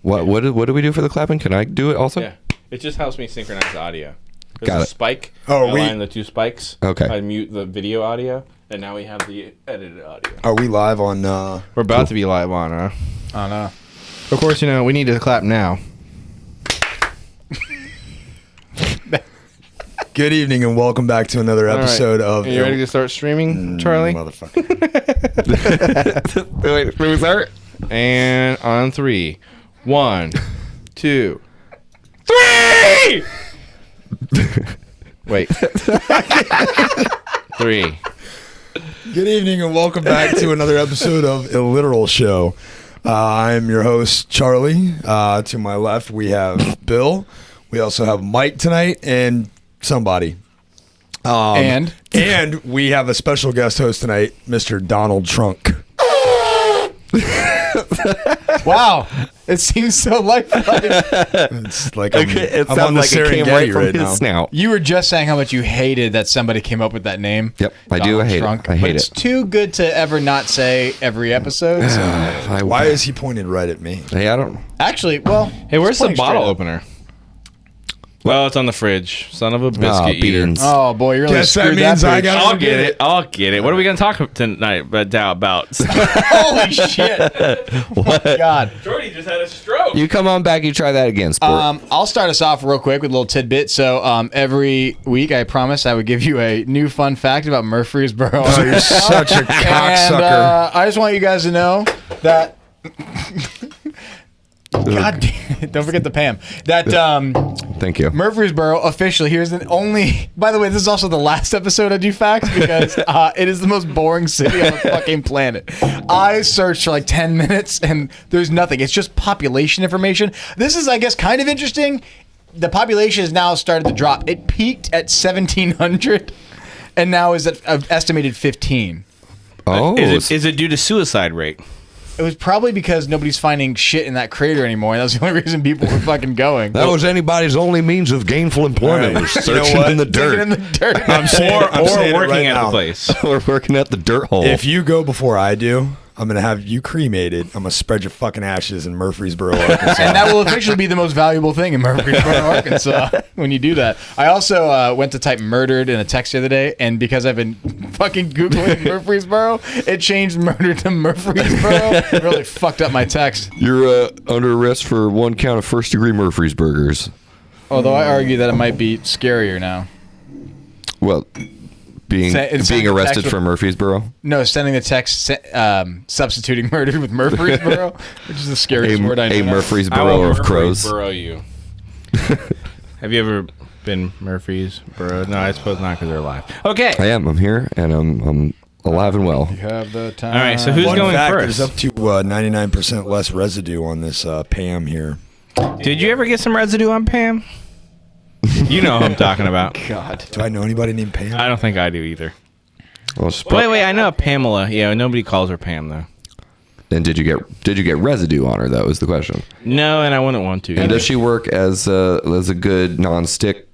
What do we do for the clapping? Can I do it also? Yeah. It just helps me synchronize the audio. There's Got a it. spike. Oh, I align the two spikes. Okay. I mute the video audio, and now we have the edited audio. Are we live on? We're about to be live on, huh? Oh, no. Of course, we need to clap now. Good evening and welcome back to another episode of. Are you ready to start streaming, Charlie? Motherfucker. Wait, can we start? And on 3. 1, 2, 3! Wait. 3. Good evening and welcome back to another episode of Illiteral Show. I'm your host, Charlie. To my left, we have Bill. We also have Mike tonight and somebody. And we have a special guest host tonight, Mr. Donald Trunk. Wow. It seems so lifelike. It's like I'm It on sounds the like it came Serengeti right from right his now. snout. You were just saying how much you hated that somebody came up with that name. Yep, I do. I hate it. I hate It's it. too good to ever not say every episode. So. Why is he pointing right at me? Hey, I don't. Actually, well, Hey, where's the just bottle pointing straight up. opener? Well, it's on the fridge. Son of a biscuit eater. beans. Oh boy, you really Guess that screwed means that I bitch. got- I'll get it. What are we going to talk tonight about? Holy shit! What? God. Jordy just had a stroke. You come on back. You try that again, sport. I'll start us off real quick with a little tidbit. So every week, I promised I would give you a new fun fact about Murfreesboro. Oh, you're such a And cocksucker. I just want you guys to know that. God damn it. Don't forget the Pam. That Thank you. Murfreesboro officially, here's the only. By the way, this is also the last episode I do facts because it is the most boring city on the fucking planet. I searched for like 10 minutes and there's nothing. It's just population information. This is, I guess, kind of interesting. The population has now started to drop. It peaked at 1,700 and now is at estimated 15. Oh, Is it due to suicide rate? It was probably because nobody's finding shit in that crater anymore, and that's the only reason people were fucking going. that was anybody's only means of gainful employment. Was searching in the Digging in dirt. the dirt. I'm saying it working right at now. the place. We're working at the dirt hole. If you go before I do, I'm going to have you cremated. I'm going to spread your fucking ashes in Murfreesboro, Arkansas. And that will officially be the most valuable thing in Murfreesboro, Arkansas, when you do that. I also went to type murdered in a text the other day, and because I've been fucking Googling Murfreesboro, it changed murder to Murfreesboro. It really fucked up my text. You're under arrest for 1 count of first-degree Murfreesburgers. Although I argue that it might be scarier now. Well, being It's arrested text for Murfreesboro. No, sending the text, substituting murdered with Murfreesboro, which is the scariest word I know. A I Murfreesboro will of crows. Murfreesboro you. Have you ever been Murfreesboro? No, I suppose not because they're alive. Okay. I am. I'm here, and I'm alive and well. You have the time. All right, so who's Fun going fact, first? there's up to 99% less residue on this Pam here. Did you ever get some residue on Pam? You know who I'm talking about. God. Do I know anybody named Pam? I don't think I do either. Well, Wait, I know a Pamela. Yeah, nobody calls her Pam though. And did you get residue on her? That was the question. No, and I wouldn't want to. And does she work as a good non-stick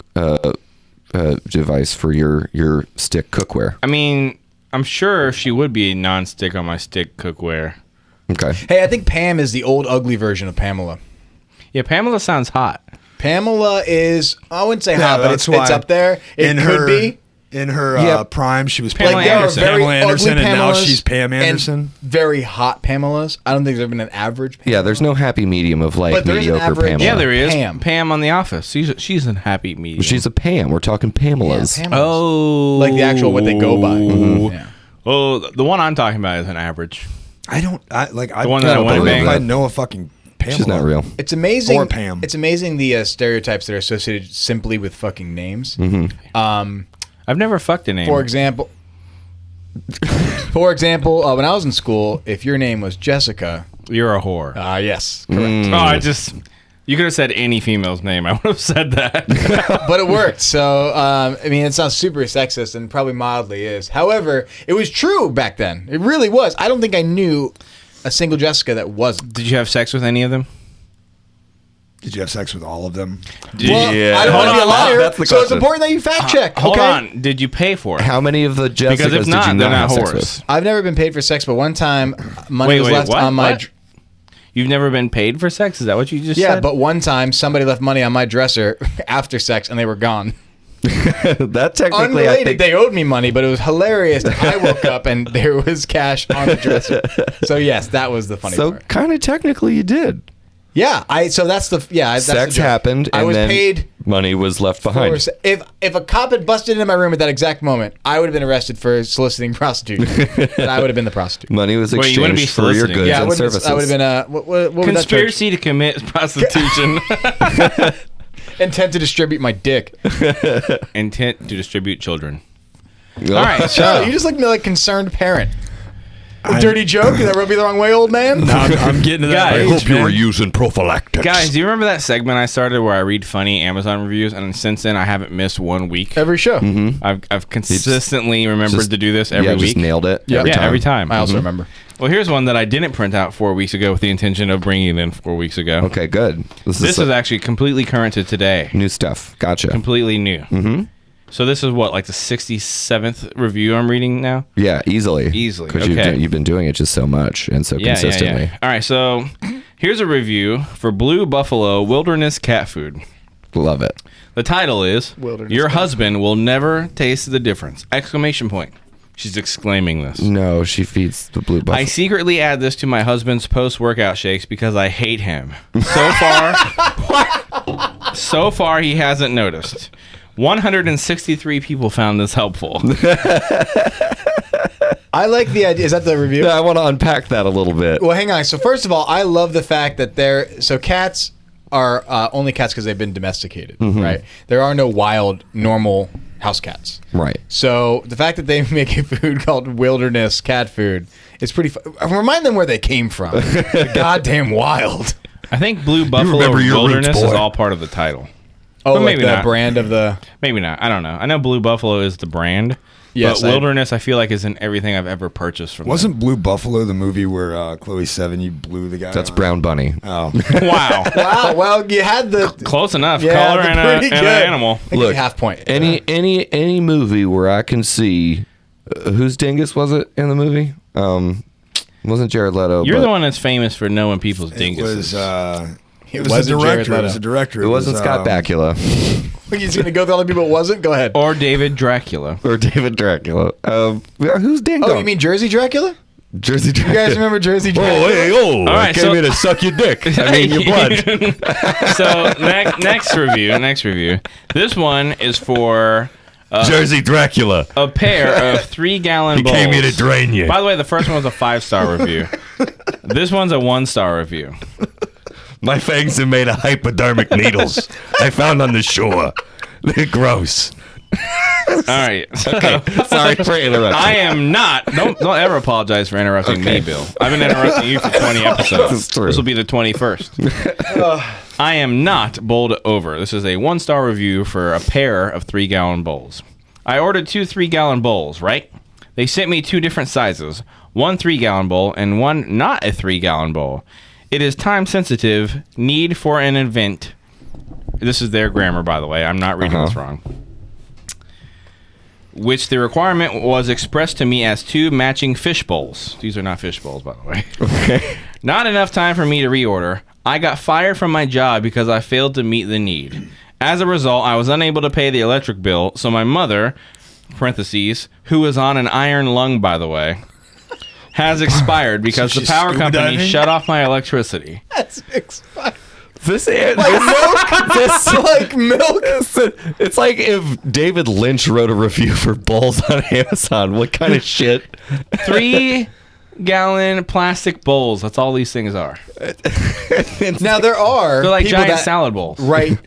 device for your stick cookware? I mean, I'm sure she would be non-stick on my stick cookware. Okay. Hey, I think Pam is the old ugly version of Pamela. Yeah, Pamela sounds hot. Pamela is, I wouldn't say hot, but that's it's why up there. It could be. In her Yep. prime, she was Pamela Pamela Anderson. Anderson, ugly and now Pamelas she's Pam and Anderson. very hot Pamelas. I don't think there's ever been an average Pamela. Yeah, there's no happy medium of like But there is an mediocre average- Pamela. Yeah, there is. Pam. Pam on The Office. She's a happy medium. She's a Pam. We're talking Pamelas. Pamelas. Oh. Like the actual what they go by. Yeah. Oh, the one I'm talking about is an average. I one that I don't wanna know bang. if I know a fucking Pamela. She's not real. It's amazing. Or Pam. It's amazing the stereotypes that are associated simply with fucking names. Mm-hmm. I've never fucked a name. For example, when I was in school, if your name was Jessica, You're a whore. yes, correct. Oh, you could have said any female's name. I would have said that. But it worked. So, I mean, it sounds super sexist and probably mildly is. However, it was true back then. It really was. I don't think I knew a single Jessica that wasn't. Did you have sex with any of them? Did you have sex with all of them? Well, I don't want to be a liar, That's the so it's question. important that you fact check. Hold okay? on. Did you pay for it? How many of the Jessicas Because if not, did you they're not not have sex whores. with? I've never been paid for sex, but one time money was left what? on my... What? You've never been paid for sex? Is that what you just said? Yeah, but one time somebody left money on my dresser after sex and they were gone. That technically, I Unrelated, think, they owed me money, but it was hilarious. I woke up and there was cash on the dresser. So yes, that was the funny so part. kind of technically you did. Yeah, that's the that's the Sex joke. happened, I and was then paid. money was left behind. If a cop had busted into my room at that exact moment, I would have been arrested for soliciting prostitution. And I would have been the prostitute. Money was Wait, you wouldn't be exchanged for your soliciting. goods Yeah, and services. I would have been a what would that charge? Conspiracy to commit prostitution. Intent to distribute my dick. Intent to distribute children. All All right, No, so you just look at me like concerned parent. A dirty joke? Did that rub you the wrong way, old man? I'm getting to that. Guys, age, I hope man. using prophylactics. guys, do you remember that segment I started where I read funny Amazon reviews, and since then I haven't missed 1 week? Every show. I've consistently remembered just- to do this every yeah, week. just nailed it. Yeah. Every time. I also remember. Well, here's one that I didn't print out 4 weeks ago with the intention of bringing it in 4 weeks ago. Okay, good. This is actually completely current to today. new stuff. Gotcha. Completely new. Mm-hmm. So this is what, like the 67th review I'm reading now? Yeah, easily. Easily, Because okay. you've been doing it just so much and so consistently. Yeah. All right, so here's a review for Blue Buffalo Wilderness Cat Food. Love it. The title is Wilderness Your Cat. Husband Will Never Taste the Difference! Exclamation point. She's exclaiming this. No, she feeds the blue buffalo. I secretly add this to my husband's post-workout shakes because I hate him. So far he hasn't noticed. 163 people found this helpful. I like the idea. Is that the review? I want to unpack that a little bit. Well, hang on. So first of all, I love the fact that cats are only cats because they've been domesticated, right? There are no wild, normal house cats. Right. So the fact that they make a food called wilderness cat food is pretty remind them where they came from. The goddamn wild. I think Blue Buffalo remember your roots, Wilderness is boy. all part of the title. Oh, But like maybe the not. brand of the... Maybe not. I don't know. I know Blue Buffalo is the brand. Yes, but I- Wilderness, I feel like, is in everything I've ever purchased from Wasn't Blue Buffalo the movie where Chloe Sevigny blew the guy? That's on? Brown Bunny. Oh. them. Wow. Wow, well, you had the... Close enough. Yeah, Color they're and pretty an good. animal. I give you half point. Any movie where I can see whose dingus was it in the movie? Wasn't Jared Leto? You're but the one that's famous for knowing people's It dinguses. was, It it was wasn't the Jared director. It Leto. was the director. It wasn't Scott Bakula You're just going to go through all the people it wasn't? Go ahead. Or David Dracula. or David Dracula. Who's Ding Oh, Dong? you mean Jersey Dracula? Jersey You Dracula? guys remember Jersey Dracula? All right, came so- here to suck your dick. I mean your blood. So next review. This one is for Jersey Dracula. a pair of 3-gallon bowls. drain you. By the way, the first one was a 5-star review. This one's a 1-star review. My fangs are made of hypodermic needles I found on the shore. They're gross. All right. So, Sorry for interrupting. I am not. Don't ever apologize for interrupting me, Bill. I've been interrupting you for 20 episodes. This is true. This will be the 21st. I am not bowled over. This is a 1-star review for a pair of 3-gallon bowls. I ordered 2 3-gallon bowls, right? They sent me 2 different sizes. One 3-gallon bowl and one not a 3-gallon bowl. It is time sensitive. Need for an event. This is their grammar, by the way. I'm not reading this wrong. Which the requirement was expressed to me as 2 matching fish bowls. These are not fish bowls, by the way. Okay. Not enough time for me to reorder. I got fired from my job because I failed to meet the need. As a result, I was unable to pay the electric bill, so my mother, parentheses, who is on an iron lung, by the way, has expired because So the she's power scuba company diving? shut off my electricity. That's expired. This Like milk? It's like if David Lynch wrote a review for bowls on Amazon. What kind of shit? 3-gallon plastic bowls. That's all these things are. Now, there are They're like people giant that salad bowls. write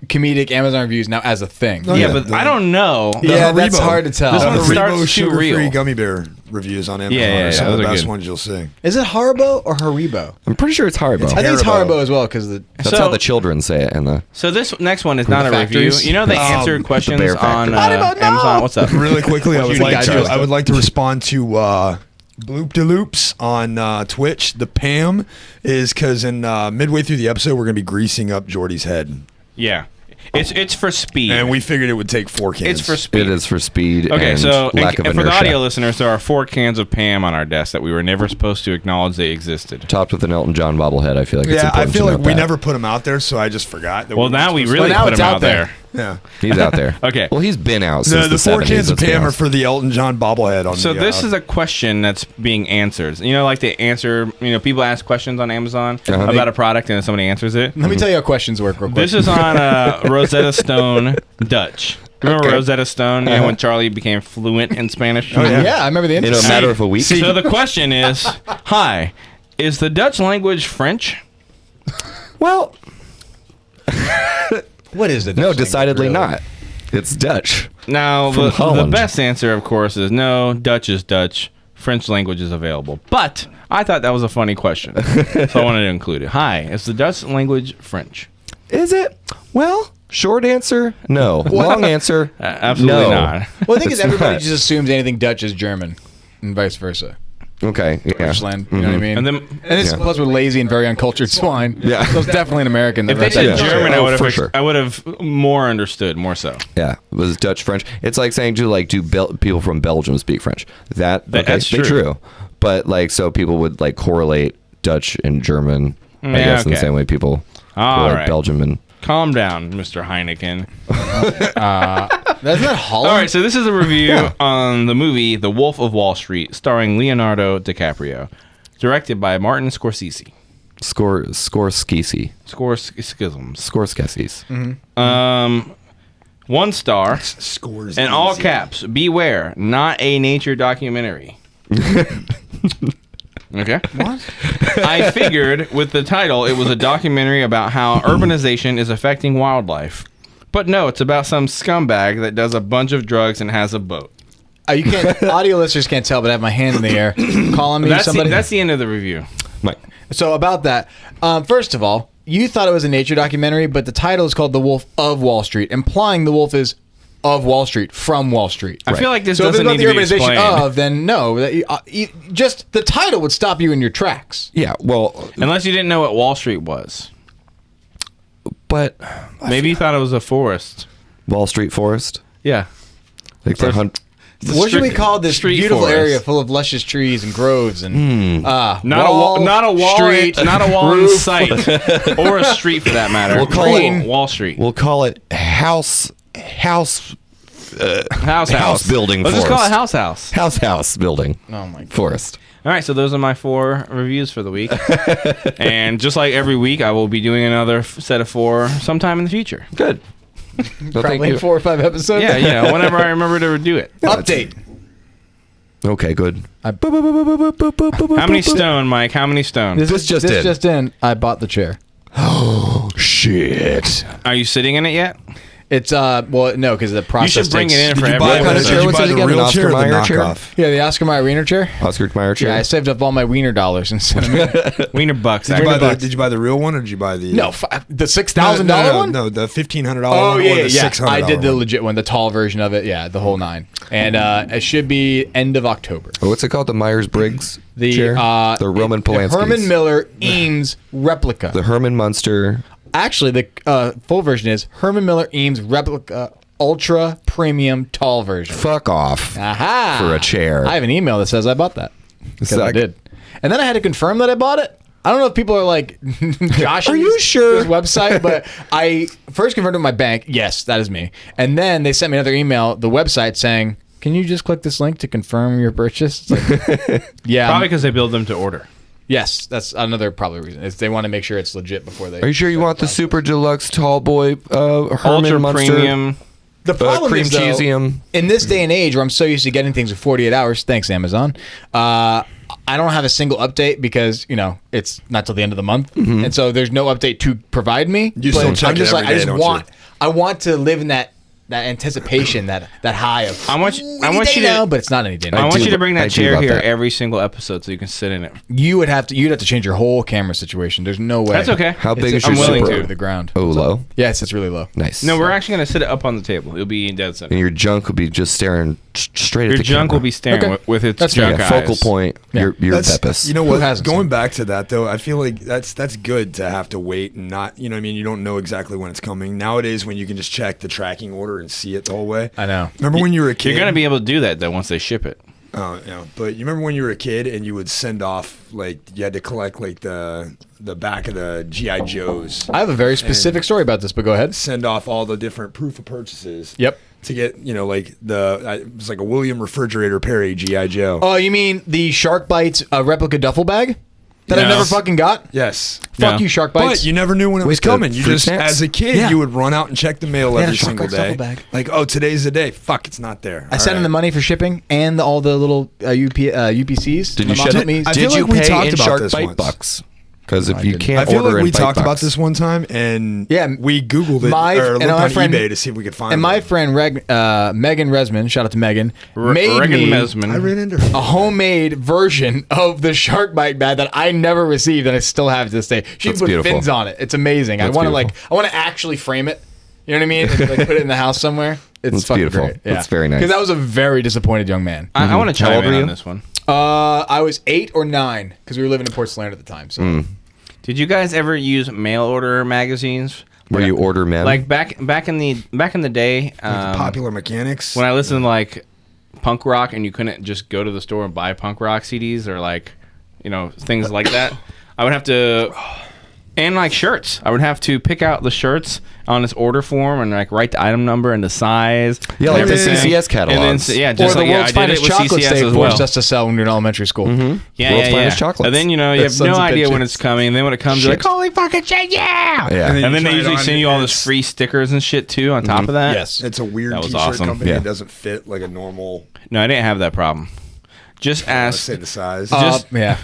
comedic Amazon reviews now as a thing. Oh, Yeah, yeah, but the- I don't know. Yeah, that's Haribo. hard to tell. This one The starts Haribo too sugar-free real. gummy bear reviews on Amazon Yeah, are some of those the are best good. ones you'll see. Is it Haribo or Haribo? I'm pretty sure it's Haribo. I think it's Haribo. Haribo as well because the That's So- how the children say it in the. So this next one is not a factories? review. You know they answered questions Bear on Factory. Amazon. What's up? Really quickly, I would You like guys to. do I would like to respond to Bloop de Loops on Twitch. The Pam is because in midway through the episode we're gonna be greasing up Jordy's head. Yeah. It's for speed. And we figured it would take 4 cans. It's for speed. It is for speed. Okay, and so lack of for the inertia. audio listeners, there are 4 cans of Pam on our desk that we were never supposed to acknowledge they existed. Topped with an Elton John bobblehead. I feel like it's Yeah, I important feel to like note we that. never put him out there, so I just forgot. That Well, we now we supposed to- really Well, now put it's him out out there. Yeah. He's out there. Okay. Well, he's been out No, since the the 4 70s, cans of let's be Pam are honest. for the Elton John bobblehead on So the, this is a question that's being answered. You know, like they answer, people ask questions on Amazon about a product and then somebody answers it. Let me tell you how questions work real quick. This is on Rosetta Stone Dutch. Remember Okay. Rosetta Stone? You know, when Charlie became fluent in Spanish? Oh, yeah. yeah, I remember the In a interest. matter of a week. So the question is, hi, is the Dutch language French? Well, What is it? no, decidedly not. It's Dutch. Now, From the Holland. best answer, of course, is no, Dutch is Dutch. French language is available. But I thought that was a funny question, so I wanted to include it. Hi, is the Dutch language French? Is it? Well, short answer, no. Long answer, Absolutely no. not. Well, the thing is, It's everybody not. just assumes anything Dutch is German, and vice versa. Okay, yeah. Richland, you know what I mean? And then And it's Yeah. plus we're lazy and very uncultured swine. Yeah. So it's definitely an American. if they That's said Yeah. German, Oh, I for sure. would have more understood, more so. Yeah, it was Dutch French. It's like saying do people from Belgium speak French? That's they true. But like so people would like correlate Dutch and German. I Yeah, guess in the okay. same way people All correlate right. Belgium and Calm down, Mr. Heineken. Isn't that Holland? All right, so this is a review on the movie The Wolf of Wall Street, starring Leonardo DiCaprio, directed by Martin Scorsese. Scorsese. Scorsese. Mm-hmm. 1 star. scores. In all caps, beware, not a nature documentary. Okay. What? I figured with the title, it was a documentary about how urbanization is affecting wildlife. But no, it's about some scumbag that does a bunch of drugs and has a boat. You can't. Audio listeners can't tell, but I have my hand in the air, calling me That's somebody. that's the end of the review. Mike. So about that, first of all, you thought it was a nature documentary, but the title is called The Wolf of Wall Street, implying the wolf is of Wall Street, from Wall Street. I feel like this So if it's doesn't about need the to be urbanization explained. of, then no. Just the title would stop you in your tracks. Yeah, well, Unless you didn't know what Wall Street was. but Maybe you thought it was a forest. Wall Street Forest, Yeah. like the hunt. What should we call this street beautiful forest. area full of luscious trees and groves and Not a wall, not a wall, street, not a wall in roof. sight, or a street for that matter. We'll call Green it- Wall Street. We'll call it house house building Let's just call it forest. house. building. Oh my god. Forest. All right, so those are my 4 reviews for the week. And just like every week, I will be doing another set of 4 sometime in the future. Good. Well, thank Probably you. in 4 or 5 episodes. Yeah, whenever I remember to do it. Update. Okay, good. How many stone, Mike? How many stone? This just in. I bought the chair. Shit. Are you sitting in it yet? It's well no because the process. You should bring it in Did for you every buy, kind of episode. chair did you was buy it the again? real An chair or the Oscar Mayer chair? knockoff? Yeah, the Oscar Mayer Wiener chair. Oscar Mayer chair. Yeah, I saved up all my Wiener dollars and sent them in. Wiener bucks. Did you, buy actually. did you buy the real one or did you buy the No, the $6,000 one. No, the $1,500 Oh one yeah, or the yeah. $600 I did the one? legit one, the tall version of it. Yeah, the whole 9. And it should be end of October. Oh, what's it called? The Myers-Briggs The chair? The Roman the Polanski's. Herman Miller Eames replica. The Herman Munster. Actually, the full version is Herman Miller Eames replica ultra premium tall version. Fuck off. Aha! For a chair. I have an email that says I bought that. Because I Suck. did. And then I had to confirm that I bought it. I don't know if people are like, Josh, Are you sure? This website, but I first confirmed with my bank. Yes, that is me. And then they sent me another email, the website saying, "Can you just click this link to confirm your purchase?" It's like, yeah, Probably because they build them to order. yes, that's another probably reason. Is they want to make sure it's legit before they. Are you sure you want the super deluxe tall boy Herman Ultra Munster? premium. The problem cream is, though, cheesium. in this day and age where I'm so used to getting things in 48 hours, thanks Amazon, I don't have a single update because, it's not till the end of the month. Mm-hmm. And so there's no update to provide me. You still check I'm just it every like, day, don't you? I want to live in that anticipation, that high of. I want you to, but it's not any day. I want you to bring I that do chair love here that. every single episode so you can sit in it. You'd have to change your whole camera situation. There's no way. That's okay. How big It's is your I'm willing super? to. the ground. Oh, low. Yes, it's really low. Nice. No, we're actually gonna sit it up on the table. It'll be dead center. And your junk will be just staring straight Your at the junk camera. will be staring Okay. with its That's junk yeah, eyes. focal point. Yeah. Your That's, Pepis. you know Who what? hasn't Going seen back to that though, I feel like that's good to have to wait and not, you know what I mean? You don't know exactly when it's coming. Nowadays, when you can just check the tracking order and see it the whole way. I know. Remember when you were a kid? You're gonna be able to do that though once they ship it. Oh, yeah. But you remember when you were a kid and you would send off, like, you had to collect, like, the back of the G.I. Joes. I have a very specific story about this, but go ahead. Send off all the different proof of purchases. Yep. To get, you know, like, it was like a William Refrigerator Perry G.I. Joe. Oh, you mean the Shark Bites replica duffel bag that I No. never fucking got? Yes. Fuck No. you, Shark Bites. But you never knew when it was With the coming. You fruit just, snacks? as a kid, Yeah. you would run out and check the mail Yeah, every the Shark single Bites day. duffel bag. Like, oh, today's the day. Fuck, it's not there. I sent in the money for shipping and all the little UPCs. Did My you mom ship took it? me. I Did feel you like we pay talked in about Shark this Bite once. bucks? Because if I you didn't. can't I feel order like in we Bite talked about bucks- this one time, and Yeah, we Googled it or looked my on friend- eBay to see if we could find And my one. friend Megan Resman, shout out to Megan, made Regan me Mesman. I ran into her. a homemade version of the Shark Bite bag that I never received and I still have to this day. She That's put beautiful. fins on it. It's amazing. That's I want beautiful. to actually frame it. You know what I mean? And, like, put it in the house somewhere. It's That's fucking beautiful. great. Yeah. That's very nice. Because I was a very disappointed young man. I want to How chime old in were on you? this one. I was 8 or 9 because we were living in Portsland at the time. So Did you guys ever use mail order magazines? Where you order men? Like back in the day, Popular Mechanics. when I listened to like punk rock, and you couldn't just go to the store and buy punk rock CDs or like, you know, things like that. I would have to, and like shirts. I would have to pick out the shirts on this order form and like write the item number and the size. Yeah, like and the everything. CCS catalogs. And then, yeah, or just the like, world's I did it finest with chocolate CCS they as well. forced us to sell when we were in elementary school. Yeah, World's yeah, finest yeah. chocolates. And then, you know, you That's have no sons of idea when bitches. it's coming. And then when it comes, you're like, holy fucking shit, yeah! Yeah. And then And then they you try it usually on send you all this it's- free stickers and shit too on top of that. Yes. It's a weird That was t-shirt awesome. company. Yeah. It doesn't fit like a normal, No, I didn't have that problem. Just let's ask, say the size. Yeah.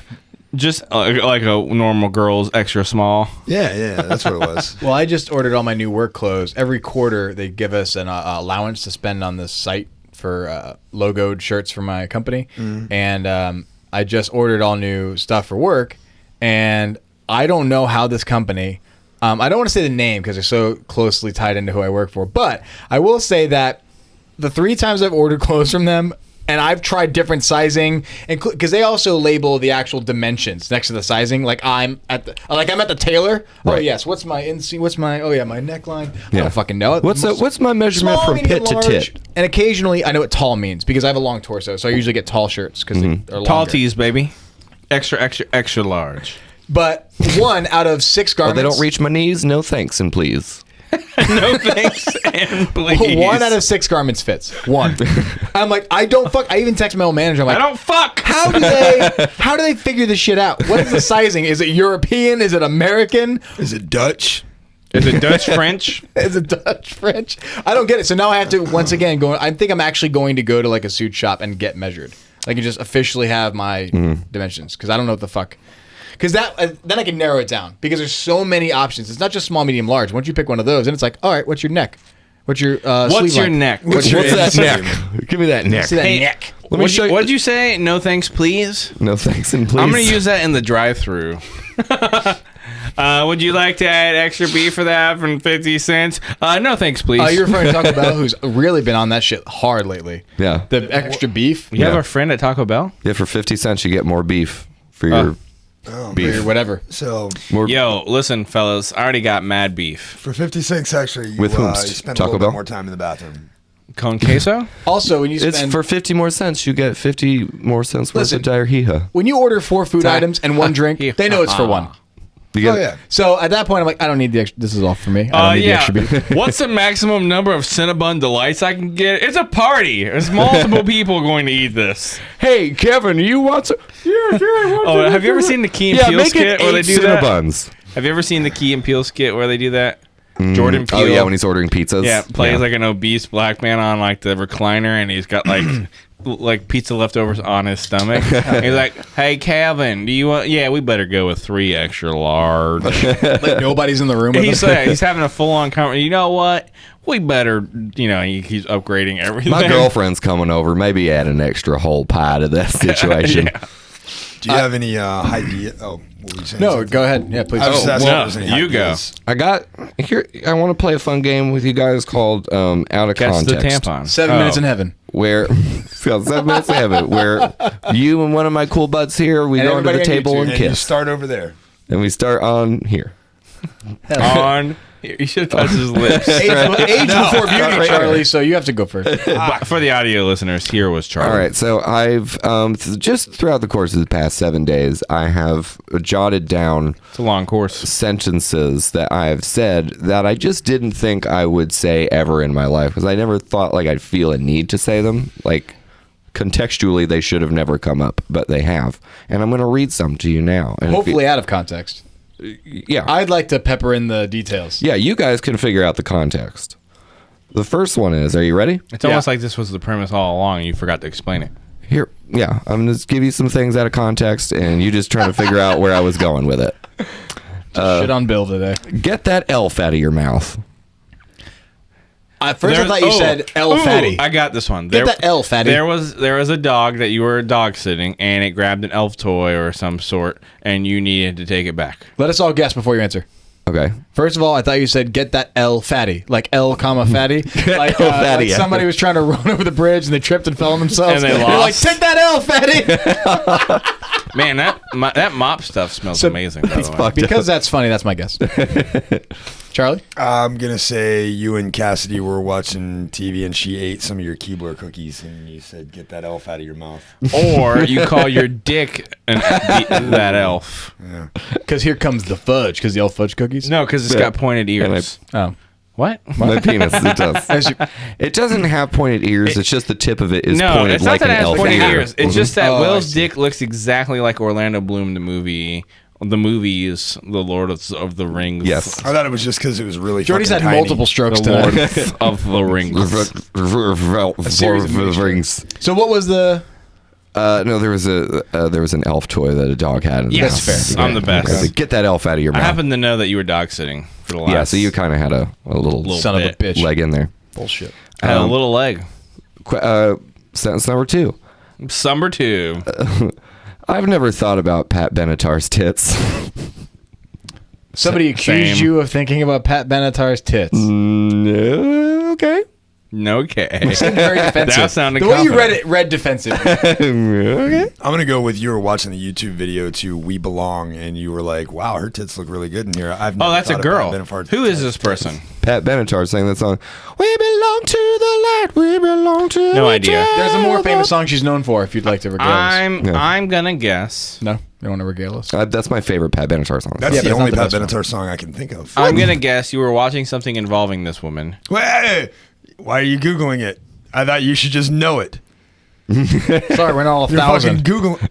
just like a normal girl's extra small. yeah, that's what it was. Well, I just ordered all my new work clothes. Every quarter, they give us an allowance to spend on the site for logoed shirts for my company. And I just ordered all new stuff for work. And I don't know how this company, I don't want to say the name because they're so closely tied into who I work for. But I will say that the 3 times I've ordered clothes from them, and I've tried different sizing, because they also label the actual dimensions next to the sizing. Like I'm at the tailor. Oh Right. yes, what's my NC? What's my my neckline? I Yeah. don't fucking know it. What's my measurement Small, from medium, pit to large. tit? And occasionally, I know what tall means because I have a long torso, so I usually get tall shirts because they're longer. Tall tees, baby. Extra, extra, extra large. But 1 out of 6 Oh, garments. they don't reach my knees? No thanks and please. No thanks and please. 1 out of 6 garments fits. 1. I'm like, I don't fuck. I even text my old manager. I'm like, I don't fuck. How do they figure this shit out? What is the sizing? Is it European? Is it American? Is it Dutch? Is it Dutch French? Is it Dutch French? I don't get it. So now I have to once again go. I think I'm actually going to go to like a suit shop and get measured. Like, and just officially have my dimensions because I don't know what the fuck. Because then I can narrow it down because there's so many options. It's not just small, medium, large. Once you pick one of those, and it's like, all right, what's your neck? What's your What's sleeve your length? neck? What's your What's that inseam? neck? Give me that neck. See that Hey, neck? Let me show you. What'd you say? No thanks, please. No thanks and please. I'm gonna use that in the drive-through. Would you like to add extra beef for that for 50 cents? No thanks, please. You're referring to Taco Bell, who's really been on that shit hard lately. Yeah. The extra beef, You have Yeah. a friend at Taco Bell? Yeah, for 50 cents you get more beef for your beef. or whatever. So More, Yo, listen, fellas, I already got mad beef. for 56, actually, you, With whom? you spend Taco a little Bell? bit more time in the bathroom. Con queso? Also, when you it's spend for 50 more cents. You get 50 more cents worth Listen. of diarrhea. when you order 4 food items and 1 drink, they know it's for 1. You get, Oh yeah. So at that point, I'm like, I don't need the extra. This is all for me. I don't need the extra beef. What's the maximum number of Cinnabon Delights I can get? It's a party. There's multiple people going to eat this. Hey, Kevin, you want some? Yeah, sure. Oh, have you ever seen the Key and Yeah, Peele make skit it where they 8 do that? Cinnabons. Have you ever seen the Key and Peele skit where they do that? Jordan Peele. Oh, yeah, when he's ordering pizzas. Yeah, plays like an obese black man on like the recliner, and he's got like like pizza leftovers on his stomach. He's like, "Hey, Calvin, do you want? Yeah, we better go with 3 extra large." Like nobody's in the room with He's him. he's having a full on conversation. You know what? We better, he's upgrading everything. My girlfriend's coming over. Maybe add an extra whole pie to that situation. Yeah. Do you have any idea? Oh, what were you saying? No, Something? go ahead. Yeah, please. I was just asking if there's any you go. ideas. I got here. I want to play a fun game with you guys called Out of Guess Context. the tampon. 7 minutes in heaven. Where 7 minutes of heaven, where you and one of my cool buds here, we And go into the everybody on table YouTube. and And you kiss, start over there. and we start on here. On. You should have touched his lips. Age before beauty, right Charlie, so you have to go first. But for the audio listeners, here was Charlie. All right, so I've just throughout the course of the past 7 days, I have jotted down It's a long course. sentences that I have said that I just didn't think I would say ever in my life because I never thought like I'd feel a need to say them. Like contextually, they should have never come up, but they have, and I'm going to read some to you now. And if Hopefully out of context. yeah, I'd like to pepper in the details. yeah, you guys can figure out the context. The first one is, are you ready? It's almost like this was the premise all along and you forgot to explain it. Here, yeah, I'm going to give you some things out of context, and you just trying to figure out where I was going with it. Shit on Bill today. Get that elf out of your mouth. At first, I thought you said L fatty. I got this one. Get that L fatty. There was a dog that you were dog sitting, and it grabbed an elf toy or some sort, and you needed to take it back. Let us all guess before you answer. Okay. First of all, I thought you said get that L fatty, like L comma fatty, like, fatty, like yeah. somebody was trying to run over the bridge and they tripped and fell on themselves. And they They're like, lost. take that L fatty. Man, that mop stuff smells amazing. By the way. Because that's funny. That's my guess. Charlie, I'm going to say you and Cassidy were watching TV and she ate some of your Keebler cookies and you said, get that elf out of your mouth. Or you call your dick that elf. Yeah. because here comes the fudge, because the elf fudge cookies. No, because it's got pointed ears. Oh, What? My penis, it does. As you- It doesn't have pointed ears. It's just the tip of it is No, pointed it's not like that an it has elf pointed ear. ears. It's just that Oh, I Will's see. dick looks exactly like Orlando Bloom, the movies, The Lord of the Rings. Yes. I thought it was just because it was really Jordy's had fucking tiny. multiple strokes The Lord tonight. of the Rings. series of movies. Rings. So what was the? No, there was an elf toy that a dog had. In the Yes, house. I'm the best. Okay, get that elf out of your I mouth. happen to know that you were dog sitting for the last. Yeah, so you kind of had a little Son of a bitch. leg in there. Bullshit. had a little leg. Sentence number 2. Number 2. I've never thought about Pat Benatar's tits. Somebody accused Same. you of thinking about Pat Benatar's tits. No, okay. Okay. Very defensive. That sounded the way you read confident. it read defensive. Okay. I'm going to go with you were watching the YouTube video to We Belong and you were like, wow, her tits look really good in here. I've never Oh, that's a thought girl. about Benatar's Who is this tits. person? Pat Benatar sang that song. We belong to the light. We belong to No each idea. There's a more other. famous song she's known for. If you'd like to regale us. I'm gonna guess. No, you don't want to regale us. That's my favorite Pat Benatar song. That's Yeah, the but it's only not the Pat best Benatar song I can think of. I'm gonna guess you were watching something involving this woman. Wait, why are you Googling it? I thought you should just know it. Sorry, we're not all You're fucking 1,000. Googling.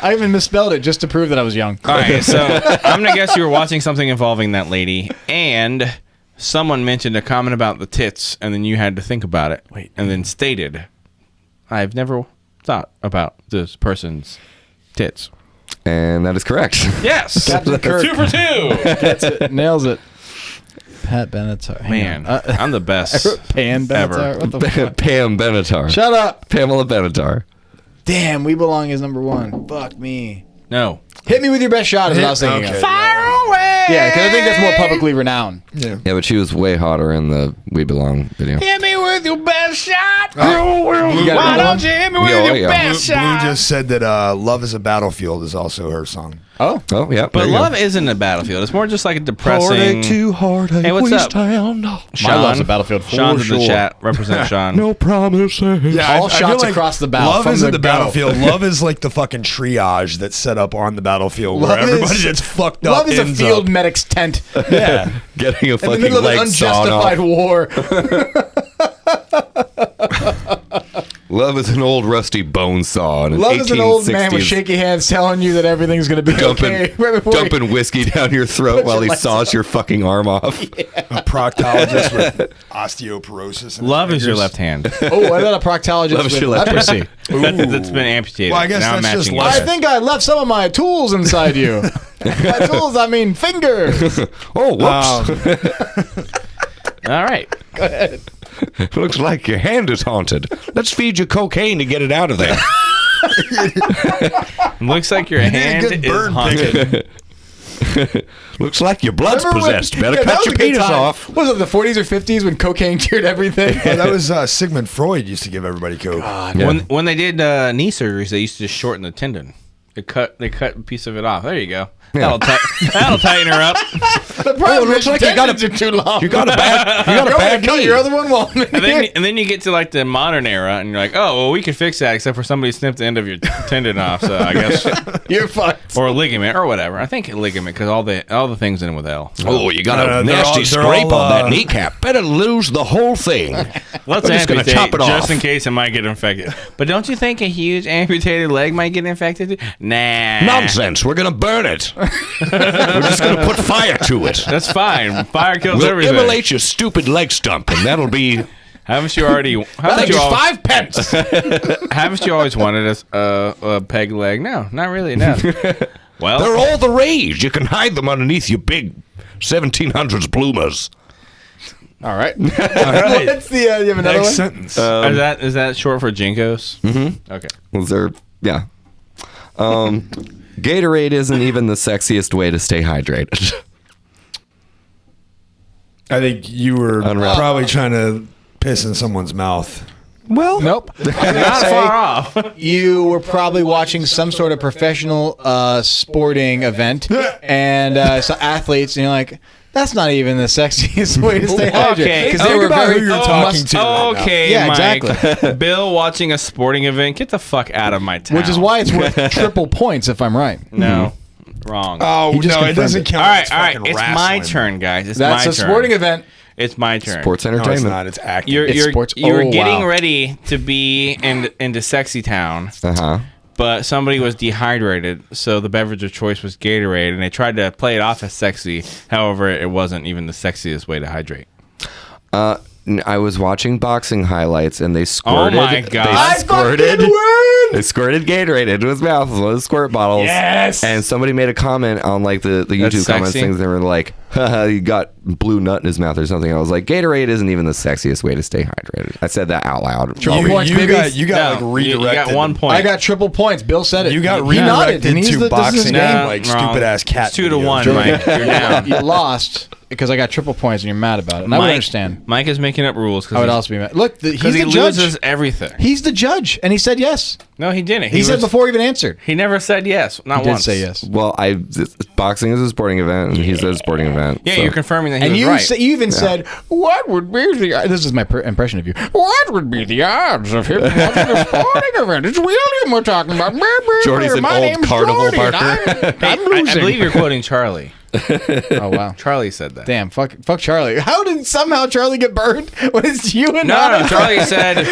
I even misspelled it just to prove that I was young. All right, so I'm gonna guess you were watching something involving that lady, and someone mentioned a comment about the tits, and then you had to think about it. Wait. And then stated, "I've never thought about this person's tits." And that is correct. Yes, Captain Kirk. 2 for 2. Gets it. Nails it. Pat Benatar. Hang Man, on. I'm the best. Pan Ever. Benatar. What the fuck? Pam Benatar. Shut up. Pamela Benatar. Damn, We Belong is number 1. Fuck me. No. Hit me with your best shot is what I was thinking Okay. of. Fire away. Yeah, because I think that's more publicly renowned. Yeah. Yeah, but she was way hotter in the We Belong video. Hit me with your best shot. You got Why another one? don't you hit me with Yeah, your yeah. best Blue shot? just said that Love is a Battlefield is also her song. Oh. Oh, yeah. But there you go. love isn't a battlefield. It's more just like a depressing. Heartache to heartache, Hey, what's we up? stand. My love's a battlefield for Sean's in sure. the chat. Represent Sean. No promises. Yeah, All shots across the bow, Love from isn't the the go. battlefield. Love is like the fucking triage that's set up on the battlefield where Love everybody is- that's fucked up Love is a ends field up. medic's tent Yeah. Getting a in the fucking middle of an leg sawn unjustified off. war. Love is an old rusty bone saw. In Love is an old man with 1860s shaky hands telling you that everything's going to be okay. dumping whiskey down your throat while he lights saws your fucking arm off. A proctologist with osteoporosis. in his Love is your fingers. left hand. Oh, what about a proctologist Love is with your left leprosy? That's been amputated. Well, I guess now that's I'm just matching life. yours. I think I left some of my tools inside you. By tools, I mean fingers. Oh, whoops. All right. Go ahead. Looks like your hand is haunted. Let's feed you cocaine to get it out of there. Looks like your hand good is bird haunted. Looks like your blood's Remember when- possessed. Better Yeah, that cut was your a good penis time. off. What was it, the 40s or 50s when cocaine cured everything? Yeah, that was Sigmund Freud used to give everybody coke. Yeah. When they did knee surgeries, they used to just shorten the tendon. They cut a piece of it off. There you go. Yeah. That'll tighten her up. The problem looks is like you got a- tendons are too long. You got a bad cut knee. your other one while I'm And then you get to like the modern era, and you're like, oh, well, we could fix that, except for somebody snipped the end of your tendon off. So I guess, You're fucked. or ligament, or whatever. I think ligament, because all the things in it with L. Oh, you got No, a they're nasty all- scrape they're all, on that kneecap. Better lose the whole thing. Let's We're just gonna amputate chop it just off. in case it might get infected. But don't you think a huge amputated leg might get infected? Nah. Nonsense. We're going to burn it. We're just going to put fire to it. That's fine. Fire kills We'll everything. immolate your stupid leg stump, and that'll be... Haven't you already? That'll be 5 pence. Haven't you always wanted a peg leg? No, not really. No. Well, They're all the rage. You can hide them underneath your big 1700s bloomers. All right. All right. What's the, you have another Next one? sentence. is that short for Jinkos? Mm-hmm. Okay. Was there... Yeah. Gatorade isn't even the sexiest way to stay hydrated. I think you were Unwrap. probably trying to piss in someone's mouth. Well... Nope. Not far off. You were probably watching some sort of professional sporting event and so athletes, and you're like, that's not even the sexiest way to stay hydrated. Okay. Because they were about very who you're talking to right now. Okay, Yeah, Mike. exactly. Bill watching a sporting event. Get the fuck out of my town. Which is why it's worth triple points if I'm right. No, wrong. Oh, You just no, it confirmed doesn't it. count. all right, It's all right. fucking It's my wrestling. turn, guys. It's That's my a turn. sporting event. It's my turn. Sports No, it's entertainment. not. It's acting. You're It's sports. you're Oh, getting wow. ready to be into sexy town, Uh-huh. but somebody was dehydrated, so the beverage of choice was Gatorade, and they tried to play it off as sexy. However, it wasn't even the sexiest way to hydrate. I was watching boxing highlights, and they squirted... my God. They I squirted... fucking win! They squirted Gatorade into his mouth with one of the squirt bottles. Yes! And somebody made a comment on like the YouTube comments sexy. things. They were like, haha, you got blue nut in his mouth or something. I was like, Gatorade isn't even the sexiest way to stay hydrated. I said that out loud. Triple points, you baby. got No, like you redirected. got 1 point. I got triple points. Bill said it. You got He nodded, redirected and he's to this is his boxing game. No, like wrong. stupid ass cat. It's 2 to videos. 1, Mike. You're down. You lost because I got triple points, and you're mad about it. And I would understand. Mike is making up rules I would because also be mad. Look, he's he the judge. loses everything. He's the judge, and he said yes. No, he didn't. He said before he even answered. He never said yes. Not He did once. say yes. Well, boxing is a sporting event, and he said a sporting event. Yeah, so. you're confirming that he And was you right. you even said, what would be the... This is my impression of you. What would be the odds of him watching a sporting event? It's William we're talking about. Jordy's an My old name's carnival Jordy, and barker. I'm I losing. believe you're quoting Charlie. Oh, wow. Charlie said that. Damn, fuck Charlie. How did somehow Charlie get burned when it's you and No, I? Charlie said,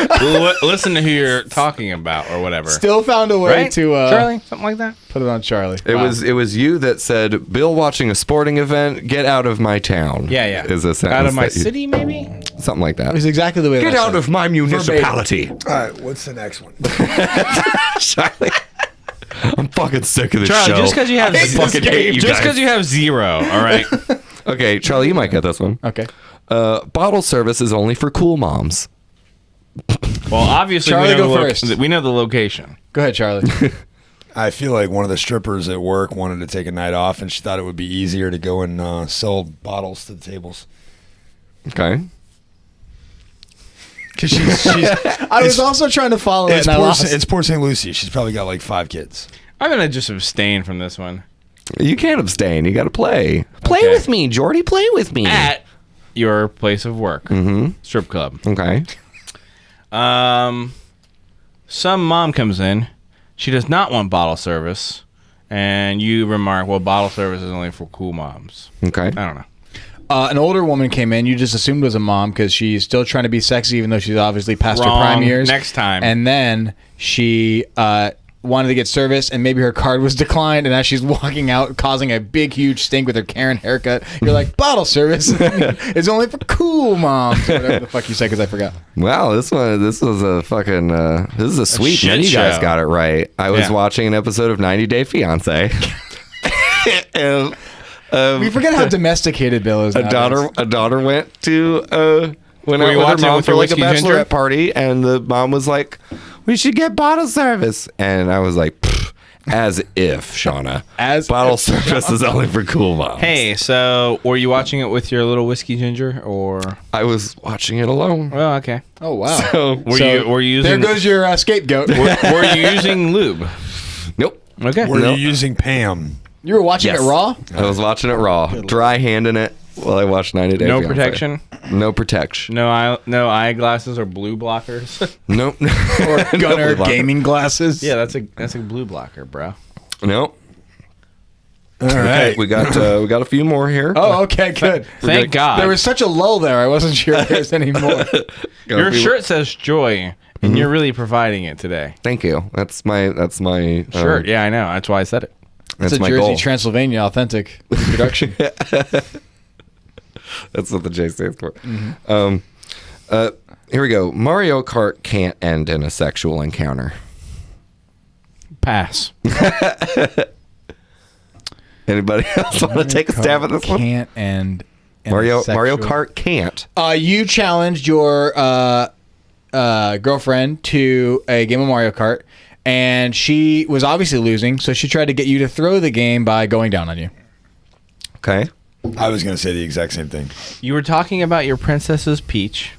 listen to who you're talking about or whatever. Still found a way right? to Charlie? Something like that? put it on Charlie. It was you that said, Bill watching a sporting event, get out of my town. Yeah, yeah. Is a sentence Out of my that you- city, maybe? Something like It that. was exactly the way Get that I out said of my municipality. All right, what's the next one? Charlie. I'm fucking sick of this Charlie, show. just because you have I fucking hate you just guys. because you have 0, all right? Okay, Charlie, you might get this one. it. Okay. Bottle service is only for cool moms. Well, obviously Charlie, we know, go the first. we know the location. Go ahead, Charlie. I feel like one of the strippers at work wanted to take a night off, and she thought it would be easier to go and sell bottles to the tables. Okay. Because she's I was also trying to follow it, it's and I poor, lost. it's poor St. Lucie. She's probably got like 5 kids. I'm going to just abstain from this one. You can't abstain. You got to play. Play Okay. with me, Jordy. Play with me. At your place of work. Mm-hmm. Strip club. Okay. Some mom comes in. She does not want bottle service. And you remark, well, bottle service is only for cool moms. Okay. I don't know. An older woman came in. You just assumed was a mom because she's still trying to be sexy, even though she's obviously past her prime Wrong. years. Next time. And then she wanted to get service, and maybe her card was declined. And as she's walking out, causing a big, huge stink with her Karen haircut, you're like, bottle service is only for cool moms. Or whatever the fuck you said, because I forgot. Wow, this was a fucking this is a sweet shit one. You guys show. got it right. I was Yeah. watching an episode of 90 Day Fiance. And We forget how domesticated Bill is. a daughter went to went out you with her watching mom with for your like a whiskey bachelorette ginger? party, and the mom was like, "We should get bottle service," and I was like, "Pfft, as if, Shauna, As bottle if, service is only for cool moms." Hey, so were you watching it with your little whiskey ginger, or? I was watching it alone. Oh, okay. Oh wow. So, Were you There using? goes your scapegoat. were you using lube? nope. Okay. Were No. you using Pam? You were watching Yes. it raw. I was watching it raw, dry handing it while I watched 90 Day No Fiancé. protection. No protection. No eyeglasses or blue blockers. Nope. Or Gunner No. gaming glasses. Yeah, that's a blue blocker, bro. Nope. All Okay, right. we got a few more here. Oh, okay, good. Thank God. There was such a lull there. I wasn't sure if there's any more. Got a Your few- shirt says joy, and you're really providing it today. Thank you. That's my Shirt. Yeah, I know. That's why I said it. It's That's a my Jersey goal. Transylvania authentic production. That's what the J stands for. Here we go. Mario Kart can't end in a sexual encounter. Pass. Anybody else want to take a stab at this one? Can't end. in a Mario sexual- Kart can't. You challenged your girlfriend to a game of Mario Kart, and she was obviously losing, so she tried to get you to throw the game by going down on you. Okay. I was going to say the exact same thing. You were talking about your princess's Peach.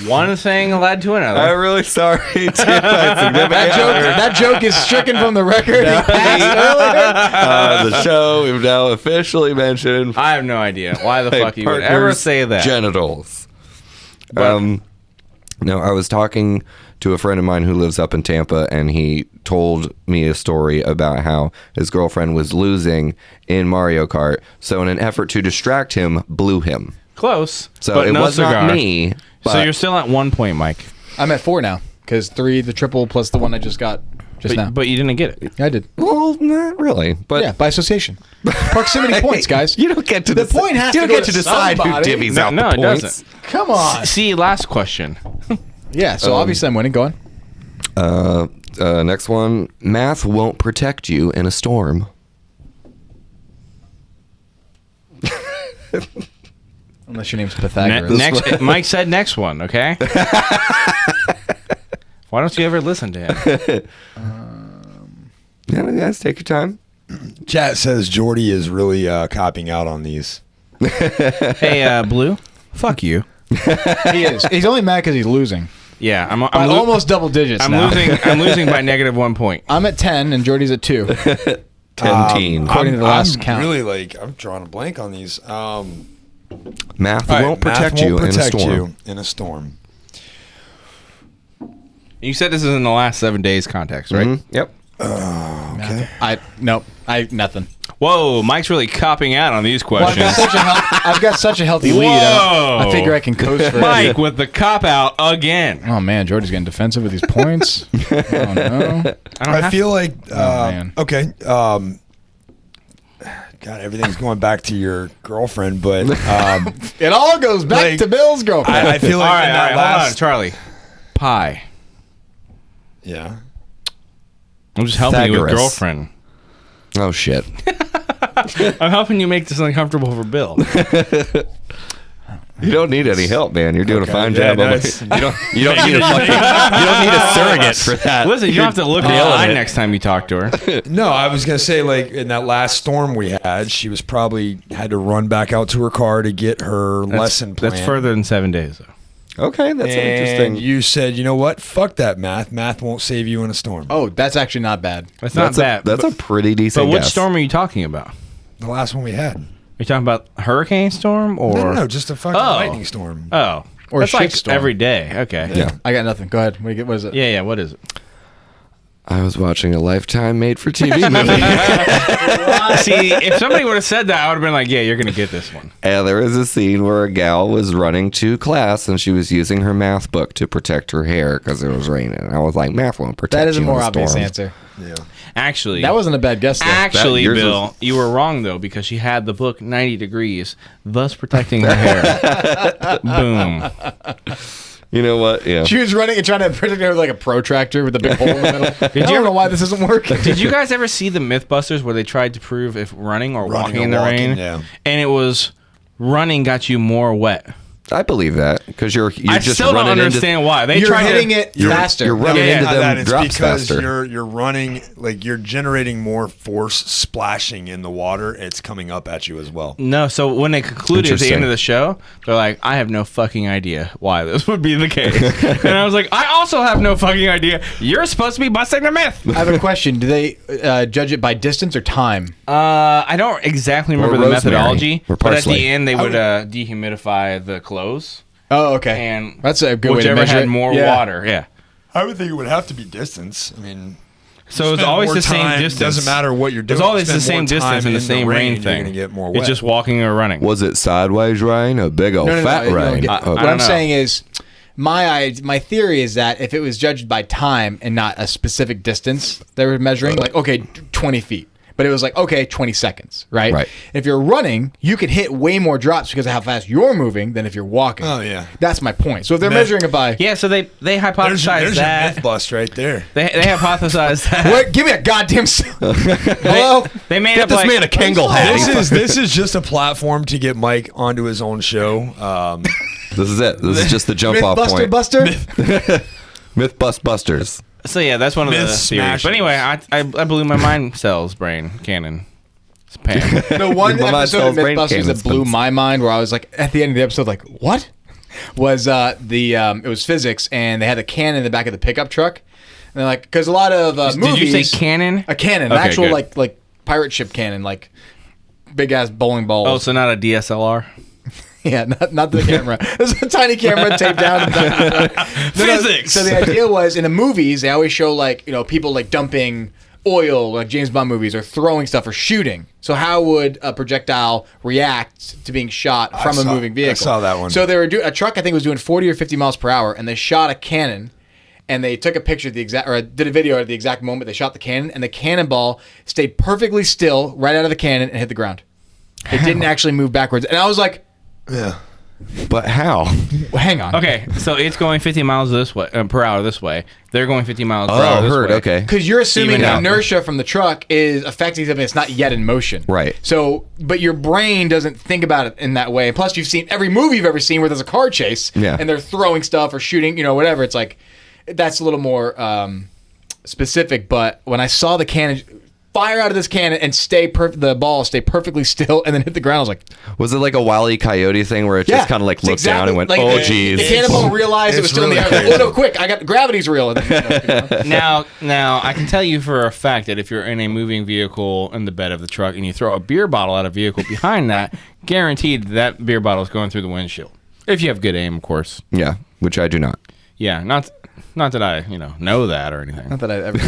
One thing led to another. I'm really sorry. That joke is stricken from the record. He passed earlier. The show we've now officially mentioned. I have no idea why the Hey, fuck you would ever partners' say that. Genitals. But- No, I was talking to a friend of mine who lives up in Tampa, and he told me a story about how his girlfriend was losing in Mario Kart. So, in an effort to distract him, blew him. Close. So but it no was cigar. not me. So but- you're still at 1 point, Mike. I'm at 4 now because 3, the triple plus the one I just got just now. But you didn't get it. I did. Well, not really. But Yeah, by association. Proximity points, guys. you don't get to The point has you to don't go get to to decide who somebody. divvies No, out no, the it points. doesn't. Come on. See, last question. Yeah, so obviously I'm winning. Go on. Next one. Math won't protect you in a storm. Unless your name's Pythagoras. Next, Mike said next one. Okay. Why don't you ever listen to him? Yeah, guys, take your time. Chat says Jordy is really copying out on these. Hey, Blue. Fuck you. He is. He's only mad because he's losing. Yeah, I'm By almost double digits I'm now. losing. I'm losing by negative 1 point. I'm at 10 and Jordy's at 2. 10 teen. According to the last I'm count. really I'm drawing a blank on these. Math All right, won't math protect won't you protect in a storm. you in a storm. You said this is in the last 7 days context, right? Mhm, Yep. Okay. Nothing. Whoa, Mike's really copping out on these Well, questions. I've got such a healthy lead. I Whoa. figure I can coast for Mike with the cop out again. Oh man, Jordy's getting defensive with these points. Oh no. I feel like man. okay. God, everything's going back to your girlfriend, but It all goes back Like, to Bill's girlfriend. I feel like All right, in all that right, last, hold on, Charlie. Pie. yeah. I'm just helping you with Pythagoras. girlfriend. Oh shit. I'm helping you make this uncomfortable for Bill. You don't need any help, man. You're doing Okay, a fine yeah, job. no, on it's- you don't need a fucking, you don't need a surrogate for that. Listen, you don't have to look in the nailing eye it. next time you talk to her. No, I was gonna say like in that last storm we had, she was probably had to run back out to her car to get her lesson plan. That's further than 7 days, though. Okay, that's And interesting. you said, you know what? Fuck that math. Math won't save you in a storm. Oh, that's actually not bad. That's not bad. That's a pretty decent But which guess. storm are you talking about? The last one we had. Are you talking about hurricane storm or? No, just a fucking Oh. lightning storm. Oh, Or that's like shitstorm. every day. Okay. Yeah. I got nothing. Go ahead. What is it? Yeah. What is it? I was watching a Lifetime made-for-TV movie. See, if somebody would have said that, I would have been like, yeah, you're going to get this one. And there was a scene where a gal was running to class and she was using her math book to protect her hair because it was raining. And I was like, math won't protect you. That is a more in obvious storm. answer. Yeah. Actually, That wasn't a bad guess, though. Actually, yours Bill, was- you were wrong, though, because she had the book 90 degrees, thus protecting her hair. Boom. You know what? Yeah. She was running and trying to protect her with like a protractor with a big hole in the middle. I don't know why this isn't working. Did you guys ever see the Mythbusters where they tried to prove if running or Running walking or in the walking, rain? yeah. And it was running got you more wet. I believe that because you're I just still don't running understand why. They You're tried hitting to, it faster. You're running Yeah, into yeah. them That it's drops because faster. you're running, like you're generating more force splashing in the water. It's coming up at you as well. No, so when they concluded at the end Interesting. of the show, they're like, I have no fucking idea why this would be the case. And I was like, I also have no fucking idea. You're supposed to be busting the myth. I have a question. Do they judge it by distance or time? I don't exactly remember Or the rosemary. methodology, Or but at parsley. the end they would dehumidify the clothes. Oh, okay. And that's a good way to whichever measure had it. more Yeah. water. Yeah. I would think it would have to be distance. I mean, So it's spend always more the same time, distance. Doesn't matter what you're doing. It's always the Spend same more distance time and the in same rain You're thing. gonna get more wet. It's just walking or running. Was it sideways rain? A big old fat no, rain? get- I what don't I'm know. saying is, my theory is that if it was judged by time and not a specific distance they were measuring, like, okay, 20 feet. But it was like, okay, 20 seconds, right? Right. If you're running, you could hit way more drops because of how fast you're moving than if you're walking. Oh, yeah. That's my point. So if they're Myth- measuring it by... Yeah, so they hypothesized there's that. your myth bust right there. They hypothesized that. Wait, give me a goddamn... Hello? They made Get up this like, man a Kangol hat. This is just a platform to get Mike onto his own show. This is it. This is just the jump off Mythbuster point. Buster? Mythbusters. So yeah, that's one of the Myth theories. smashers. But anyway, I blew my mind cells brain cannon. It's Pam. The one My mind episode of tells brain Mythbusters that cannons. blew my mind, where I was like, at the end of the episode, like, what? Was it was physics, and they had a cannon in the back of the pickup truck, and they're like, because a lot of movies. Did you say cannon? A cannon, an Okay, actual good. like pirate ship cannon, like big ass bowling balls. Oh, so not a DSLR? Yeah, not the camera. There's a tiny camera taped down. Physics! So the idea was, in the movies, they always show, like, people like dumping oil, like James Bond movies, or throwing stuff or shooting. So how would a projectile react to being shot from a moving vehicle? I saw that one. So they were a truck, I think, was doing 40 or 50 miles per hour, and they shot a cannon. And they took a picture did a video at the exact moment they shot the cannon, and the cannonball stayed perfectly still right out of the cannon and hit the ground. It didn't actually move backwards. And I was like, Yeah. But how? well, hang on. Okay, so it's going 50 miles this way per hour this way. They're going 50 miles per Oh, hour this heard. way. Okay. Because you're assuming Even the out. inertia from the truck is affecting something that's not yet in motion. Right. So, but your brain doesn't think about it in that way. And plus, you've seen every movie you've ever seen where there's a car chase, Yeah. and they're throwing stuff or shooting, whatever. It's like, that's a little more specific. But when I saw the cannon fire out of this cannon and the ball stay perfectly still and then hit the ground, I was like, Was it like a Wile E. Coyote thing where it just kind of like it's looked down and went, like "Oh, the geez." cannonball realized it was It's still in the really air. crazy. Oh no, quick! I got gravity's real. And then, Now, I can tell you for a fact that if you're in a moving vehicle in the bed of the truck and you throw a beer bottle at a vehicle behind that, guaranteed that beer bottle is going through the windshield. If you have good aim, of course. Yeah, which I do not. Yeah, not that I know that or anything. Not that I ever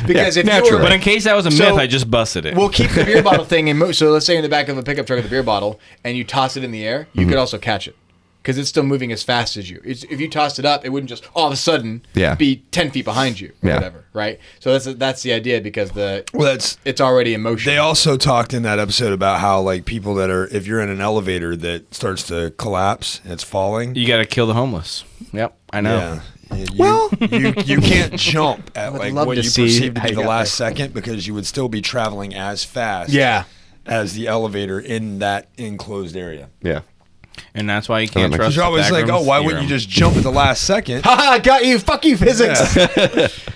because if naturally. you were, But in case that was a So- myth, I just busted it. we'll keep the beer bottle thing in motion. So let's say you're in the back of a pickup truck with a beer bottle and you toss it in the air, you could also catch it because it's still moving as fast as you. If you tossed it up, it wouldn't just all of a sudden be 10 feet behind you or whatever, right? So that's the idea because it's already in motion. They also talked in that episode about how, like, people that are, if you're in an elevator that starts to collapse and it's falling. You got to kill the homeless. Yep, I know. Yeah. You can't jump at would like love what to you see perceive to how be you the got last second because you would still be traveling as fast yeah. as the elevator in that enclosed area. Yeah. And that's why you can't Because trust Because you're always the like, oh, Bagram's why wouldn't you theorem. just jump at the last second? Haha, got you. Fuck you, physics.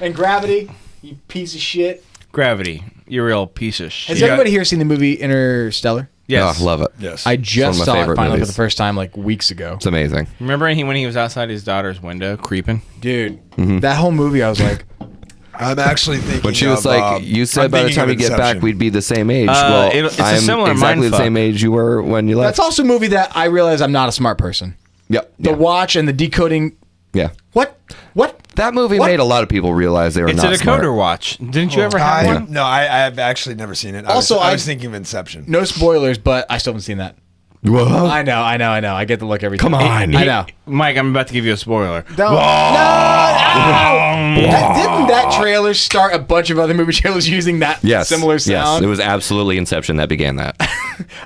And gravity, you piece of shit. Gravity, you real piece of shit. Has everybody here seen the movie Interstellar? Yes. Oh, love it. Yes. I one just of my saw it favorite finally for movies. the first time like weeks ago. It's amazing. Remember when he was outside his daughter's window creeping? Dude, that whole movie, I was like, I'm actually thinking When she was of, like, "You said I'm by the thinking time of you get back, Inception. we'd be the same age." It's a I'm similar exactly the mindfuck. same age you were when you left. that's also a movie that I realize I'm not a smart person. Yep. The watch and the decoding. Yeah. What? That movie made a lot of people realize they were It's not a smart. decoder watch. Didn't you ever have one? No, I have actually never seen it. Also, I was thinking of Inception. No spoilers, but I still haven't seen that. Whoa. I know. I get the look every time. Come on. I know. Mike, I'm about to give you a spoiler. No. Didn't that trailer start a bunch of other movie trailers using that similar sound? Yes, it was absolutely Inception that began that.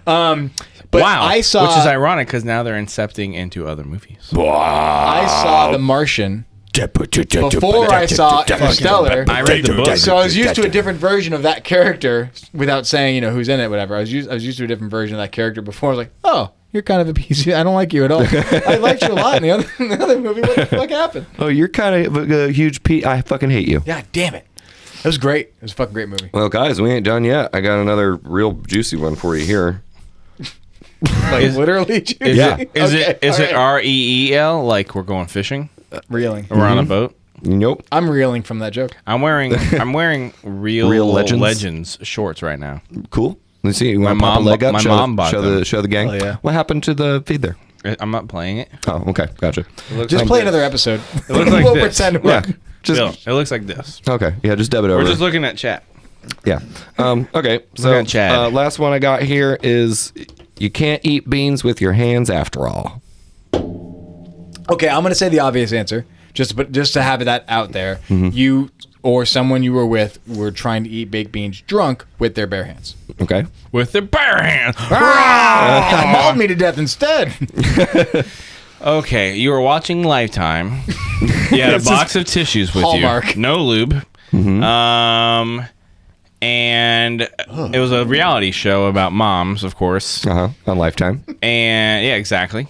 But wow. I saw, which is ironic because now they're incepting into other movies. I saw The Martian before I saw Interstellar. I read the book. So I was used to a different version of that character without saying, who's in it, whatever. I was used to a different version of that character before. I was like, oh, you're kind of a piece of, I don't like you at all. I liked you a lot in the other movie. What the fuck happened? Oh, you're kind of a huge I fucking hate you. God damn it. It was great. It was a fucking great movie. Well, guys, we ain't done yet. I got another real juicy one for you here. Like literally juicy? Is Okay, it all right. REEL? Like we're going fishing? Reeling. Or we're on a boat? Nope. I'm reeling from that joke. I'm wearing real Legends shorts right now. Cool. Let's see. You My want to pop a mom- leg up? my show, mom bought show them. the show the gang. Oh, yeah. What happened to the feed there? I'm not playing it. Oh, okay, gotcha. Just play another episode. It looks like We'll this. pretend Yeah, we're... just Bill, it looks like this. okay. Yeah, just deb it over. We're just looking at chat. Yeah. Okay. So Look at Chad. last one I got here is you can't eat beans with your hands after all. Okay, I'm going to say the obvious answer. Just to have that out there. Mm-hmm. You or someone you were with were trying to eat baked beans drunk with their bare hands. Okay. With their bare hands. Mauled me to death instead. Okay, you were watching Lifetime. You had a box of tissues with Hallmark. you. No lube. And it was a reality show about moms, of course. On Lifetime. And yeah, exactly.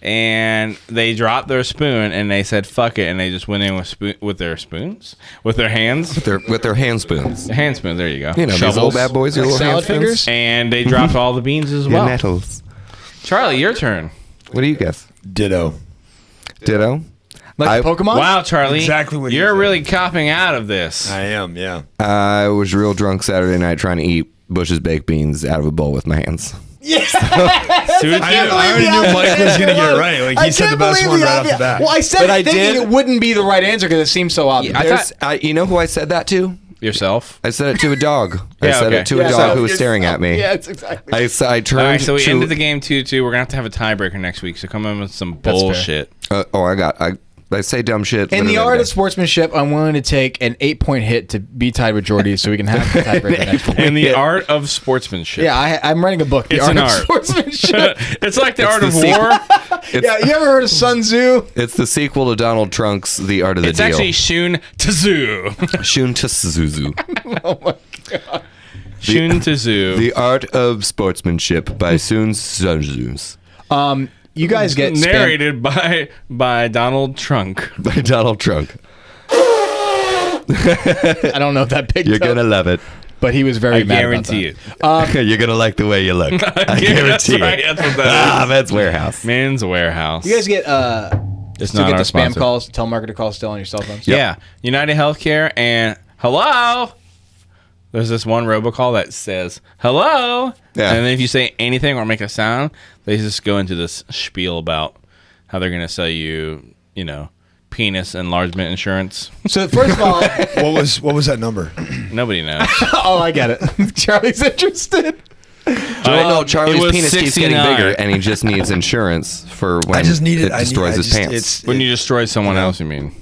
And they dropped their spoon and they said fuck it, and they just went in with their spoons, with their hands, With their hand spoons. the hand spoons. There you go. You know, these old bad boys, your Like little salad hand spoons. fingers? And they dropped all the beans as Your well. nettles. Charlie, your turn. What do you guess? Ditto. Ditto. Like Pokemon? Wow, Charlie, Exactly what you you're said. really copping out of this. I am, yeah. I was real drunk Saturday night trying to eat Bush's baked beans out of a bowl with my hands. Suicide? I already knew Mike was going to get it right. Like, he said the best one right off the bat. Well, I said But it I thinking did- it wouldn't be the right answer because it seems so obvious. You know who I said that to? Yourself? I said it to a dog. I Yeah, said okay. it to a dog who was staring at me. Yeah, it's exactly. I turned All right, so we to, ended the game 2-2. We're going to have a tiebreaker next week, so come in with some That's fair. bullshit. I say dumb shit. In but the then- art of sportsmanship, I'm willing to take an 8-point hit to be tied with Jordy so we can have the tiebreaker next week. In the art of sportsmanship. Yeah, I'm writing a book. The It's art an of art. sportsmanship. It's like the art the of sequel. war. Yeah, you ever heard of Sun Tzu? It's the sequel to Donald Trunk's The Art of the It's Deal. actually Shun Tzu. Shun Tzuzu. Oh my god. Shun Tzu. The Art of Sportsmanship by Sun Tzu. You guys get spam- Narrated by Donald Trunk. By Donald Trump. I don't know if that picked You're up, gonna love it. but he was very I mad guarantee about it. You're gonna like the way you look. I Yeah, guarantee that's right. it. That's what that is. That's Warehouse. Men's Warehouse. You guys get It's still not get our the spam sponsor. calls, telemarketer calls still on your cell phones? Yeah. United Healthcare and hello. There's this one robocall that says hello. Yeah. And then if you say anything or make a sound, they just go into this spiel about how they're going to sell you, penis enlargement insurance. So first of all, What was that number? Nobody knows. oh, I get it. Charlie's interested. No, it Charlie's was penis keeps getting 69. bigger, and he just needs insurance for when I just need it. it destroys his pants. When you destroy someone else, you mean?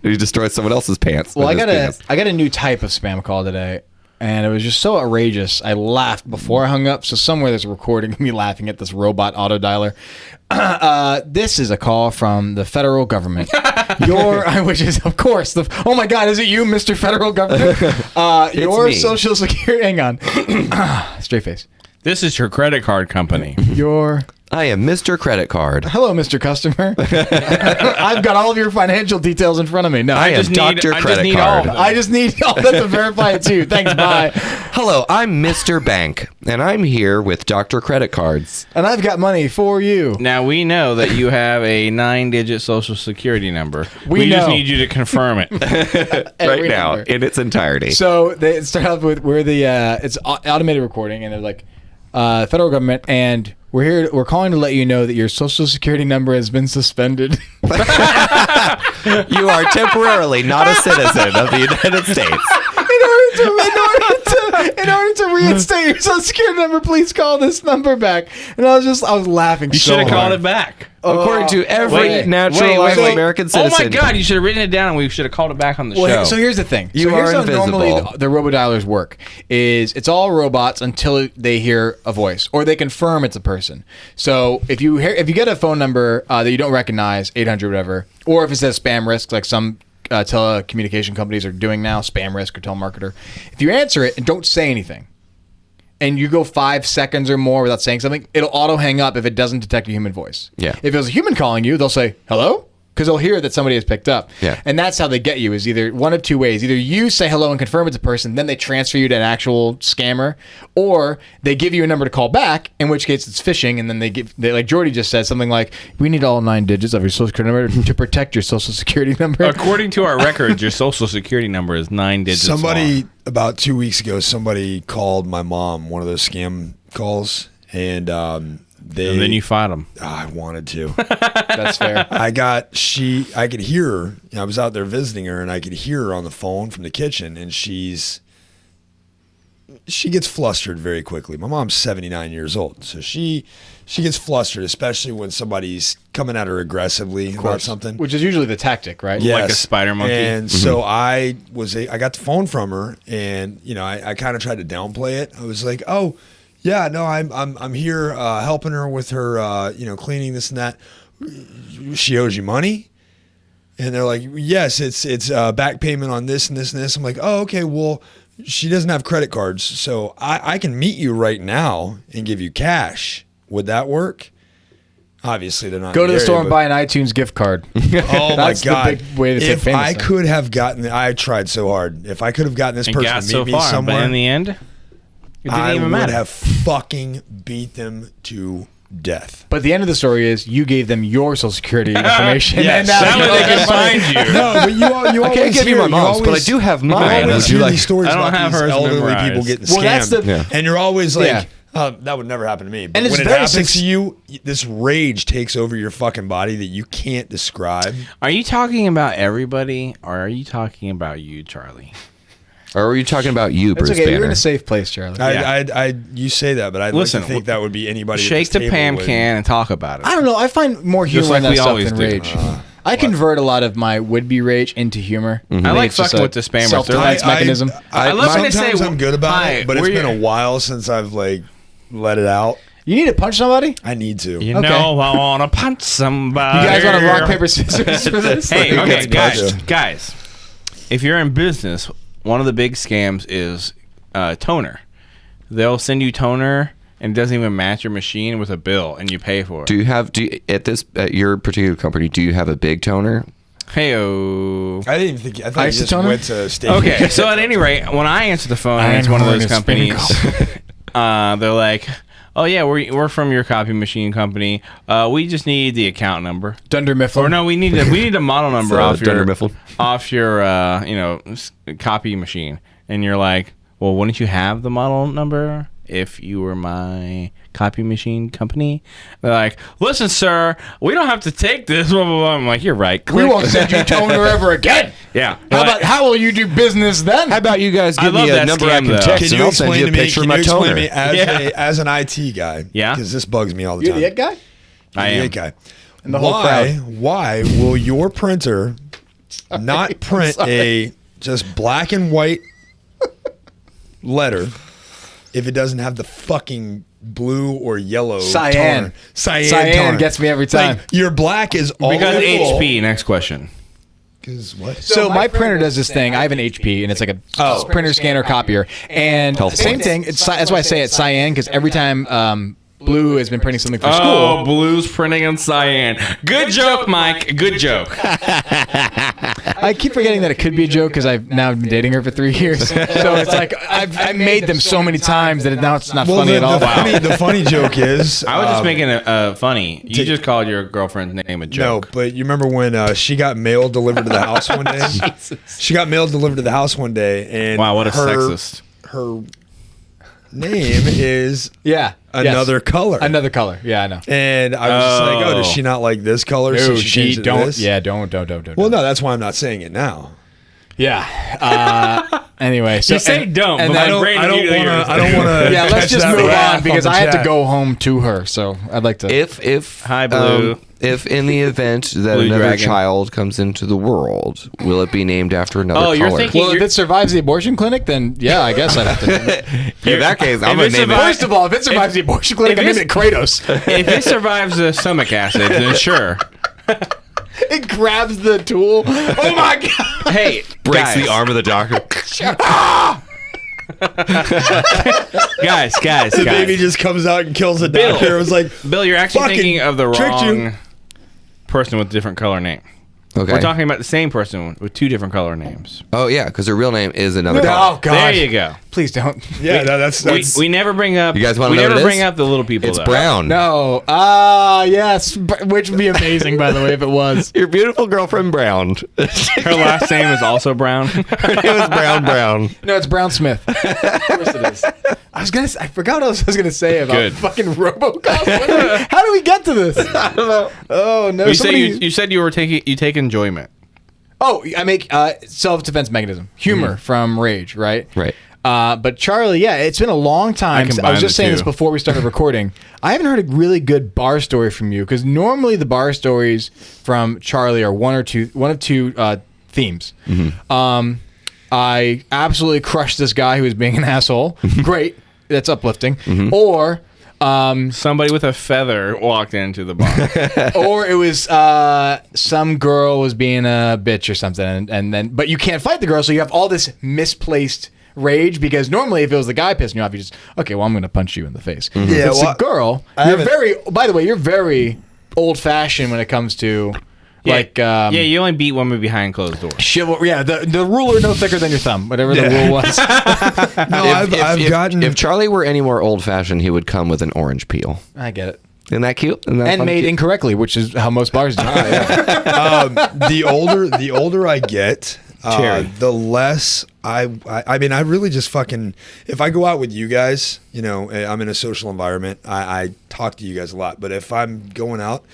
He destroys someone else's pants. Well, with his penis. I got a new type of spam call today, and it was just so outrageous. I laughed before I hung up. So somewhere there's a recording of me laughing at this robot auto dialer. This is a call from the federal government. Which is of course oh my God, is it you, Mr. Federal Government? Your me. Social Security. Hang on, straight face. This is your credit card company. I am Mr. Credit Card. Hello, Mr. Customer. I've got all of your financial details in front of me. No, I am just need- Dr. I just Credit need Card. all. I just need all that to verify it too. Thanks, bye. Hello, I'm Mr. Bank, and I'm here with Dr. Credit Cards. And I've got money for you. Now, we know that you have a 9-digit social security number. We just know. need you to confirm it. Right now, number. in its entirety. So they start off with where it's automated recording, and they're like, federal government, and We're calling to let you know that your social security number has been suspended. You are temporarily not a citizen of the United States. In order to reinstate your social security number, please call this number back. And I was laughing. You so should have hard. called it back. According to every naturalized American citizen. Oh my God! You should have written it down, and we should have called it back on the show. Well, so here's the thing. You here's are how invisible. normally the RoboDialers work. Is it's all robots until they hear a voice or they confirm it's a person. So if you get a phone number that you don't recognize, 800 whatever, or if it says spam risk, like some telecommunication companies are doing now, spam risk or telemarketer, if you answer it and don't say anything, and you go 5 seconds or more without saying something, it'll auto hang up if it doesn't detect a human voice. Yeah. If it was a human calling you, they'll say, hello? Because they'll hear that somebody has picked up. Yeah. And that's how they get you, is either one of two ways. Either you say hello and confirm it's a person, then they transfer you to an actual scammer, or they give you a number to call back, in which case it's phishing, and then they like Jordy just said, something like, we need all 9 digits of your social security number to protect your social security number. According to our records, your social security number is 9 digits Somebody long. about 2 weeks ago, somebody called my mom, one of those scam calls, and And then you fought them. I wanted to. That's fair. I could hear her. I was out there visiting her, and I could hear her on the phone from the kitchen, and she gets flustered very quickly. My mom's 79 years old, so she gets flustered, especially when somebody's coming at her aggressively about something. Which is usually the tactic, right? Yes. Like a spider monkey. And so I got the phone from her, and I kind of tried to downplay it. I was like, oh. Yeah, no, I'm here helping her with her, cleaning this and that. She owes you money, and they're like, yes, it's back payment on this and this and this. I'm like, oh, okay, well, she doesn't have credit cards, so I can meet you right now and give you cash. Would that work? Obviously, they're not. Go to the store and but- buy an iTunes gift card. Oh my That's the God! big way to say If famous I now. could have gotten, I tried so hard. If I could have gotten this And person got to meet so me far, somewhere, but in the end, it didn't I even would matter. have fucking beat them to death. But the end of the story is you gave them your social security information. Yes. And now That you way they can can find you. No, but you I always can't give you hear- my mom's, but I always- do have You mine. always Would you hear like? these stories I don't about have these hers elderly memorized. people getting Well, that's scammed, the- Yeah. and you're always like, Yeah. oh, that would never happen to me. But And it's when it very happens to you, this rage takes over your fucking body that you can't describe. Are you talking about everybody, or are you talking about you, Charlie? Or are you talking about you, It's Bruce okay. You're in Banner? a safe place, Charlie. You say that, but I'd Listen, like to think that would be anybody. Shake at the this Pam table would- can and talk about it. I don't know. I find more humor like in that we stuff always than do. rage. I convert a lot of my would-be rage into humor. I think like it's just fucking a with the spammers. They're self-defense like- mechanism. I love when they sometimes say, I'm good about "Hi, it, but it's we're been a your-" while since I've like let it out. You need to punch somebody? I need to. You Okay. know I want to punch somebody. You guys want to rock, paper, scissors for this? Hey, okay, Gets guys. If you're in business, one of the big scams is toner. They'll send you toner and it doesn't even match your machine with a bill, and you pay for it. At your particular company, do you have a big toner? Hey-o. I didn't even think. I thought you just Isotoner? went to state. Okay, so at any rate, when I answer the phone and it's one of those companies, they're like, "Oh yeah, we're from your copy machine company. We just need the account number." Dunder Mifflin. Or no, we need a model number So, off your Dunder Mifflin. copy machine, and you're like, "Well, wouldn't you have the model number if you were my copy machine company?" They're like, "Listen, sir, we don't have to take this." Blah, blah, blah. I'm like, "You're right. We Click." won't send you toner ever again. Yeah. How will you do business then? How about you guys I give love me a that number I scam, can though. text Can and you I'll send explain you to a me? picture Can of you my explain to toner? me as Yeah. as an IT guy? Yeah. Because this bugs me all the You're time. the guy? I You're am. the guy. And the whole crowd. Why will your printer not print a just black and white letter if it doesn't have the fucking blue or yellow Cyan. toner? Cyan Cyan gets me every time. Like, your black is all Because full. HP. Next question. Because what? So my printer does this thing. I have an HP, and it's like a printer, scanner, copier. And same thing. That's why I say it's cyan, because every time Blue has been printing something for Oh, school. blue's printing in cyan. Good joke, Mike. Good joke. I keep forgetting that it could be a joke because I've now been dating her for 3 years. So it's like I've made them so many times that now it's not funny at all. The funny joke is I was just making it funny. You just called your girlfriend's name a no, joke. but you remember when she got mail delivered to the house one day? She got mail delivered to the house one day, and Wow, what a her, sexist. Her name is another color. Another color. Yeah, I know. And I was just like, oh, does she not like this color? So she changed it to this? Yeah, don't. Well, no, that's why I'm not saying it now. Yeah. Anyway, so You say don't, but and my then- brain I don't immediately want goes, to. I don't want to. Yeah, let's just move on because I have to chat. go home to her. So I'd like to. If Hi, Blue. if in the event that Blue another dragon. child comes into the world, will it be named after another Oh, color? you're thinking- Well, if it survives the abortion clinic, then yeah, I guess I'd have to name it. In that case, I'm If gonna it name it. First of all, if it survives the abortion clinic, I'm if naming it Kratos. If it survives the stomach acid, then sure. It grabs the tool. Oh my god! Hey, Breaks guys, the arm of the doctor. guys. The baby just comes out and kills the Bill. doctor. It was like, Bill, you're actually fucking thinking of the tricked you. wrong person with a different color name. Okay. We're talking about the same person with two different color names. Oh yeah, because her real name is another color. Oh god! There you go. Please don't. yeah, no, that's We never bring up. You guys wanna we know what never it bring is? up the little people. It's though. brown. No. Yes. Which would be amazing, by the way, if it was. Your beautiful girlfriend Brown. Her last name is also Brown. Her name is Brown. No, it's Brown Smith. Of course it is. I forgot what I was gonna say about Good. fucking RoboCop. How do we get to this? I don't know. Oh no! You said you take enjoyment. Oh, I make self-defense mechanism, humor from rage, right? Right. But Charlie, yeah, it's been a long time. I combine was just the saying two. this before we started recording. I haven't heard a really good bar story from you because normally the bar stories from Charlie are one of two themes. I absolutely crushed this guy who was being an asshole. Great, that's uplifting. Or Somebody with a feather walked into the bar. or it was some girl was being a bitch or something, and then but you can't fight the girl, so you have all this misplaced rage because normally if it was the guy pissing you off, you just I'm gonna punch you in the face. Yeah, If it's well, a girl. By the way, you're very old fashioned when it comes to yeah, you only beat women behind closed doors. chivalry. Yeah, the ruler no thicker than your thumb, whatever the rule was. no. I've gotten. If Charlie were any more old-fashioned, he would come with an orange peel. I get it. Isn't that cute? Isn't that And fun? made incorrectly, which is how most bars do. The older I get, Cherry. the less I mean, I really just fucking. If I go out with you guys, I'm in a social environment. I talk to you guys a lot, but if I'm going out.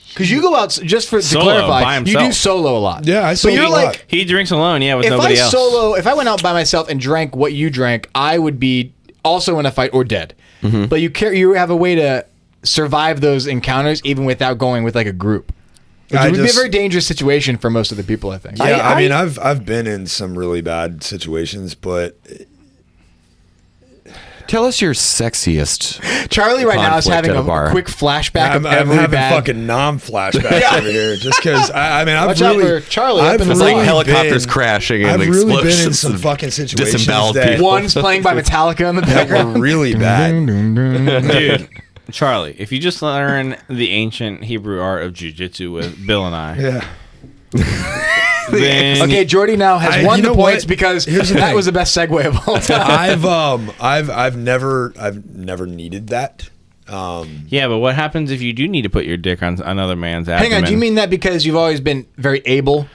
Because you go out to Solo, clarify, by you do himself. solo a lot. Yeah, I But solo you're a lot. like, He drinks alone, with if nobody else. if I went out by myself and drank what you drank, I would be also in a fight or dead. But you have a way to survive those encounters even without going with like a group. Which would be a very dangerous situation for most of the people, I think. Yeah, I mean, I've been in some really bad situations, but Tell us your sexiest. Charlie right now is conflict having at a a bar. quick flashback I'm of every having bad. fucking non-flashbacks over here, just because I mean, I've Watch out really, for Charlie up I've in the It's like Really helicopters been- crashing and I've really been in explosions some of fucking situations disemboweled that, people. One's playing by Metallica in the that background. were really bad. Dude, Charlie, if you just learn the ancient Hebrew art of jiu-jitsu with Bill and I, Yeah. then Okay, Jordy now has won you the know points what? because Here's the that thing. was the best segue of all time. I've never needed that. yeah, but what happens if you do need to put your dick on another man's abdomen? Hang on, do you mean that because you've always been very able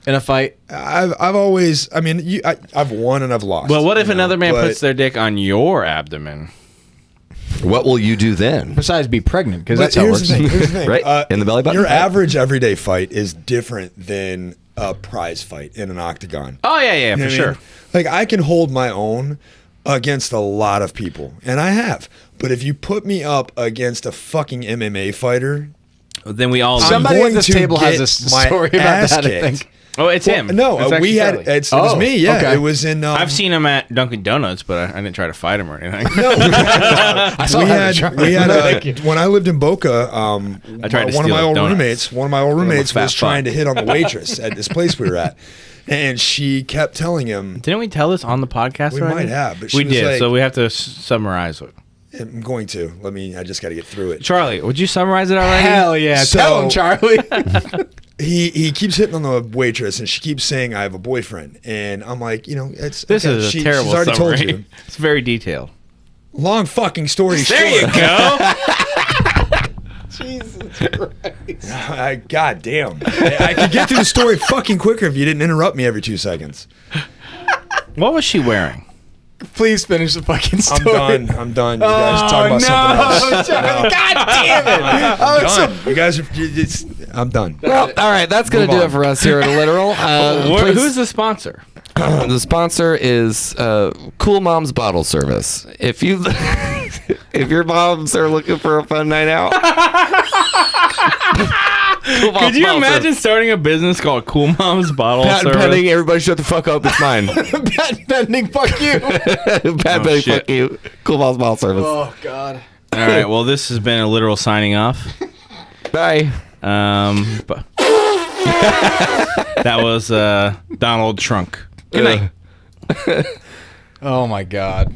in a fight? I've always, I mean, I've won and I've lost. Well, what if you know, another man but- puts their dick on your abdomen? What will you do then? Besides be pregnant, because But that's how it here's works. the thing. Here's the thing. Right? In the belly button? Your average everyday fight is different than a prize fight in an octagon. Oh yeah, You know for what I sure. mean? Like I can hold my own against a lot of people, and I have. But if you put me up against a fucking MMA fighter, Then we all. Somebody going at this to table has get a my story about ass that, I kicked. think. Oh, it's him. No, It's we actually had Charlie. it was me. Yeah, okay. it was in. I've seen him at Dunkin' Donuts, but I didn't try to fight him or anything. I saw we that. had when I lived in Boca. I tried to one of steal my old donuts. roommates fat was trying to hit on the waitress at this place we were at, and she kept telling him, Didn't we tell this on the podcast? We already? might have, but she we was did. like- So we have to summarize it. "I'm going to I just got to get through it." Charlie, would you summarize it already? Hell yeah. So- Tell him, Charlie. He keeps hitting on the waitress, and she keeps saying, "I have a boyfriend," and I'm like, it's This okay, is a she's terrible already summary. told you. It's very detailed. Long fucking story short. There you go. Jesus Christ. God damn. I could get through the story fucking quicker if you didn't interrupt me every 2 seconds. What was she wearing? Please finish the fucking story. I'm done. You guys are talking about something else. God damn it! You guys are. I'm done. Well, all right, that's going to do it for us here at A Literal. Who's the sponsor? The sponsor is Cool Mom's Bottle Service. If you, if your moms are looking for a fun night out, Cool Mom's Could you Bottle imagine Service. starting a business called Cool Mom's Bottle Patent Service? pending, everybody shut the fuck up. It's mine. Patent pending. Fuck you. Patent pending, shit. fuck you. Cool Mom's Bottle Service. Oh God. All right. Well, this has been A Literal signing off. Bye. But that was Donald Trunk. Good night. Oh my God.